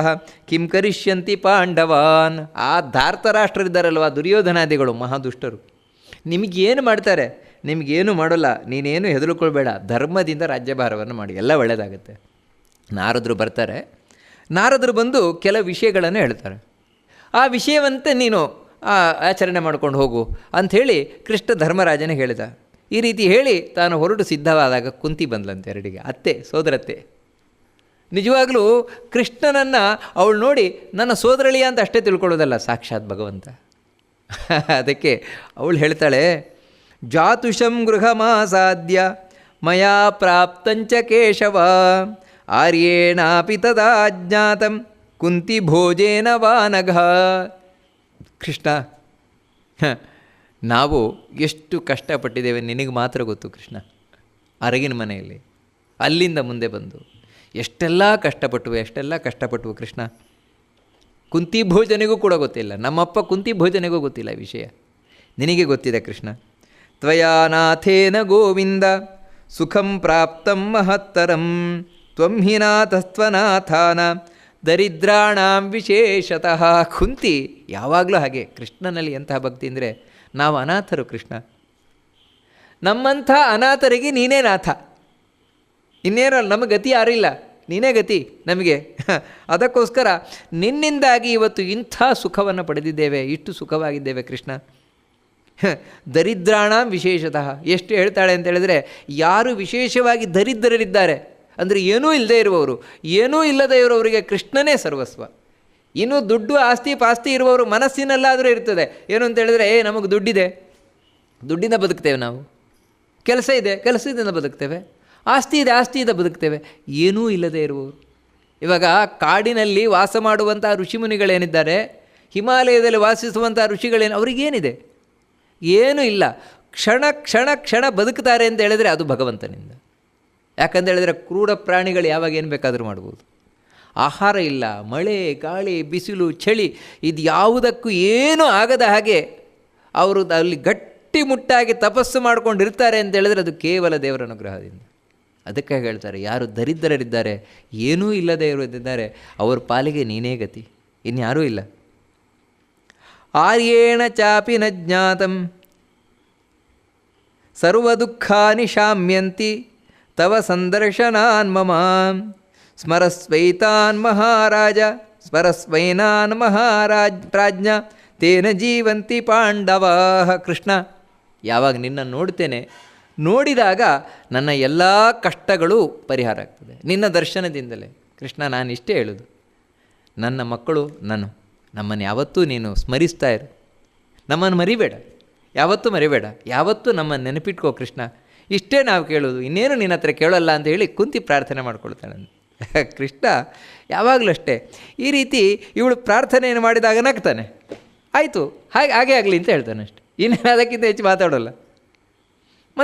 ಕಿಂ ಕರಿಷ್ಯಂತಿ ಪಾಂಡವಾನ್. ಆ ಧಾರ್ತರಾಷ್ಟ್ರರಿದ್ದಾರಲ್ವ, ದುರ್ಯೋಧನಾದಿಗಳು ಮಹಾದುಷ್ಟರು, ನಿಮಗೇನು ಮಾಡ್ತಾರೆ? ನಿಮಗೇನು ಮಾಡೋಲ್ಲ, ನೀನೇನು ಹೆದರ್ಕೊಳ್ಬೇಡ, ಧರ್ಮದಿಂದ ರಾಜ್ಯಭಾರವನ್ನು ಮಾಡಿ, ಎಲ್ಲ ಒಳ್ಳೆಯದಾಗುತ್ತೆ. ನಾರದರು ಬರ್ತಾರೆ, ನಾರದರು ಬಂದು ಕೆಲವು ವಿಷಯಗಳನ್ನು ಹೇಳ್ತಾರೆ. ಆ ವಿಷಯವಂತೆ ನೀನು ಆಚರಣೆ ಮಾಡ್ಕೊಂಡು ಹೋಗು ಅಂಥೇಳಿ ಕೃಷ್ಣ ಧರ್ಮರಾಜನೇ ಹೇಳಿದ. ಈ ರೀತಿ ಹೇಳಿ ತಾನು ಹೊರಟು ಸಿದ್ಧವಾದಾಗ ಕುಂತಿ ಬಂದ್ಲಂತೆ, ಎರಡಿಗೆ ಅತ್ತೆ, ಸೋದರತ್ತೆ. ನಿಜವಾಗಲೂ ಕೃಷ್ಣನನ್ನು ಅವಳು ನೋಡಿ ನನ್ನ ಸೋದರಳಿಯ ಅಂತ ಅಷ್ಟೇ ತಿಳ್ಕೊಳ್ಳೋದಲ್ಲ, ಸಾಕ್ಷಾತ್ ಭಗವಂತ. ಅದಕ್ಕೆ ಅವಳು ಹೇಳ್ತಾಳೆ, ಜಾತುಷಂ ಗೃಹಮಾಸಾದ್ಯ ಮಯಾ ಪ್ರಾಪ್ತಂಚ ಕೇಶವ ಆರ್ಯೇಣಾಪಿ ತದಾ ಜ್ಞಾತಂ ಕುಂತಿ ಭೋಜೇನ ವಾನಘ. ಕೃಷ್ಣ, ನಾವು ಎಷ್ಟು ಕಷ್ಟಪಟ್ಟಿದ್ದೇವೆ ನಿನಗೆ ಮಾತ್ರ ಗೊತ್ತು ಕೃಷ್ಣ. ಅರಗಿನ ಮನೆಯಲ್ಲಿ ಅಲ್ಲಿಂದ ಮುಂದೆ ಬಂದು ಎಷ್ಟೆಲ್ಲ ಕಷ್ಟಪಟ್ಟವು ಕೃಷ್ಣ. ಕುಂತಿ ಭೋಜನಿಗೂ ಕೂಡ ಗೊತ್ತಿಲ್ಲ, ನಮ್ಮಪ್ಪ ಕುಂತಿ ಭೋಜನಿಗೂ ಗೊತ್ತಿಲ್ಲ ಈ ವಿಷಯ. ನಿನಗೆ ಗೊತ್ತಿದೆ ಕೃಷ್ಣ. ತ್ವಯಾನಾಥೇನ ಗೋವಿಂದ ಸುಖಂ ಪ್ರಾಪ್ತಂ ಮಹತ್ತರಂ ತ್ವಂ ಹಿ ನಾಥಸ್ತ್ವನಾಥಾನ ದರಿದ್ರಾಣಾಂ ವಿಶೇಷತಃ. ಕುಂತಿ ಯಾವಾಗಲೂ ಹಾಗೆ. ಕೃಷ್ಣನಲ್ಲಿ ಎಂತಹ ಭಕ್ತಿ ಅಂದರೆ, ನಾವು ಅನಾಥರು ಕೃಷ್ಣ, ನಮ್ಮಂಥ ಅನಾಥರಿಗೆ ನೀನೇ ನಾಥ, ಇನ್ನೇನು ನಮ್ಮ ಗತಿ ಯಾರಿಲ್ಲ, ನೀನೇ ಗತಿ ನಮಗೆ. ಅದಕ್ಕೋಸ್ಕರ ನಿನ್ನಿಂದಾಗಿ ಇವತ್ತು ಇಂಥ ಸುಖವನ್ನು ಪಡೆದಿದ್ದೇವೆ, ಇಷ್ಟು ಸುಖವಾಗಿದ್ದೇವೆ ಕೃಷ್ಣ. ದರಿದ್ರಾಣ ವಿಶೇಷತಃ. ಎಷ್ಟು ಹೇಳ್ತಾಳೆ ಅಂತ ಹೇಳಿದ್ರೆ, ಯಾರು ವಿಶೇಷವಾಗಿ ದರಿದ್ರರಿದ್ದಾರೆ ಅಂದರೆ ಏನೂ ಇಲ್ಲದೆ ಇರುವವರು, ಏನೂ ಇಲ್ಲದೆ ಇರುವವರಿಗೆ ಕೃಷ್ಣನೇ ಸರ್ವಸ್ವ. ಇನ್ನೂ ದುಡ್ಡು ಆಸ್ತಿ ಪಾಸ್ತಿ ಇರುವವರು ಮನಸ್ಸಿನಲ್ಲಾದರೂ ಇರ್ತದೆ ಏನು ಅಂತ ಹೇಳಿದ್ರೆ, ನಮಗೆ ದುಡ್ಡಿದೆ, ದುಡ್ಡಿಂದ ಬದುಕ್ತೇವೆ ನಾವು, ಕೆಲಸ ಇದೆ, ಕೆಲಸದಿಂದ ಬದುಕ್ತೇವೆ, ಆಸ್ತಿ ಇದೆ, ಆಸ್ತಿಯಿಂದ ಬದುಕ್ತೇವೆ. ಏನೂ ಇಲ್ಲದೆ ಇರುವವರು. ಇವಾಗ ಕಾಡಿನಲ್ಲಿ ವಾಸ ಮಾಡುವಂಥ ಋಷಿಮುನಿಗಳೇನಿದ್ದಾರೆ, ಹಿಮಾಲಯದಲ್ಲಿ ವಾಸಿಸುವಂಥ ಋಷಿಗಳೇನು, ಅವರಿಗೇನಿದೆ? ಏನೂ ಇಲ್ಲ. ಕ್ಷಣ ಕ್ಷಣ ಕ್ಷಣ ಬದುಕ್ತಾರೆ ಅಂತ ಹೇಳಿದ್ರೆ ಅದು ಭಗವಂತನಿಂದ. ಯಾಕಂತ ಹೇಳಿದ್ರೆ ಕ್ರೂರ ಪ್ರಾಣಿಗಳು ಯಾವಾಗ ಏನು ಬೇಕಾದರೂ ಮಾಡ್ಬೋದು. ಆಹಾರ ಇಲ್ಲ, ಮಳೆ ಗಾಳಿ ಬಿಸಿಲು ಚಳಿ ಇದು ಯಾವುದಕ್ಕೂ ಏನೂ ಆಗದ ಹಾಗೆ ಅವರು ಅಲ್ಲಿ ಗಟ್ಟಿಮುಟ್ಟಾಗಿ ತಪಸ್ಸು ಮಾಡ್ಕೊಂಡಿರ್ತಾರೆ ಅಂತ ಹೇಳಿದ್ರೆ ಅದು ಕೇವಲ ದೇವರ ಅನುಗ್ರಹದಿಂದ. ಅದಕ್ಕೆ ಹೇಳ್ತಾರೆ, ಯಾರು ದರಿದ್ರರಿದ್ದಾರೆ, ಏನೂ ಇಲ್ಲದೆ ಇರುವುದಿದ್ದಾರೆ, ಅವ್ರ ಪಾಲಿಗೆ ನೀನೇ ಗತಿ, ಇನ್ಯಾರೂ ಇಲ್ಲ. ಆರ್ಯೇಣ ಚಾಪಿ ನ ಜ್ಞಾತಂ ಸರ್ವದುಃಖಾನಿ ಶಾಮ್ಯಂತಿ ತವ ಸಂದರ್ಶನಾನ್ ಮಮ ಸ್ಮರಸ್ವೈತಾನ್ ಮಹಾರಾಜ ಸ್ಮರಸ್ವೈನಾನ್ ಪ್ರಾಜ್ಞ ತೇನ ಜೀವಂತಿ ಪಾಂಡವಾಃ. ಕೃಷ್ಣ, ಯಾವಾಗ ನಿನ್ನನ್ನು ನೋಡ್ತೇನೆ, ನೋಡಿದಾಗ ನನ್ನ ಎಲ್ಲ ಕಷ್ಟಗಳು ಪರಿಹಾರ ಆಗ್ತದೆ ನಿನ್ನ ದರ್ಶನದಿಂದಲೇ. ಕೃಷ್ಣ, ನಾನು ಇಷ್ಟೇ ಹೇಳೋದು, ನನ್ನ ಮಕ್ಕಳು ನಮ್ಮನ್ನು ಯಾವತ್ತೂ ನೀನು ಸ್ಮರಿಸ್ತಾ ಇರು, ನಮ್ಮನ್ನು ಮರಿಬೇಡ, ಯಾವತ್ತೂ ಮರಿಬೇಡ, ಯಾವತ್ತೂ ನಮ್ಮನ್ನು ನೆನಪಿಟ್ಕೋ ಕೃಷ್ಣ. ಇಷ್ಟೇ ನಾವು ಕೇಳೋದು, ಇನ್ನೇನು ನಿನ್ನ ಹತ್ರ ಕೇಳೋಲ್ಲ ಅಂತ ಹೇಳಿ ಕುಂತಿ ಪ್ರಾರ್ಥನೆ ಮಾಡ್ಕೊಳ್ತಾಳೆ. ಕೃಷ್ಣ ಯಾವಾಗಲೂ ಅಷ್ಟೇ ಈ ರೀತಿ ಇವಳು ಪ್ರಾರ್ಥನೆಯನ್ನು ಮಾಡಿದಾಗ ನಗ್ತಾನೆ. ಆಯಿತು, ಹಾಗೆ ಆಗಲಿ ಅಂತ ಹೇಳ್ತಾನೆ ಅಷ್ಟೆ, ಇನ್ನು ಅದಕ್ಕಿಂತ ಹೆಚ್ಚು ಮಾತಾಡೋಲ್ಲ.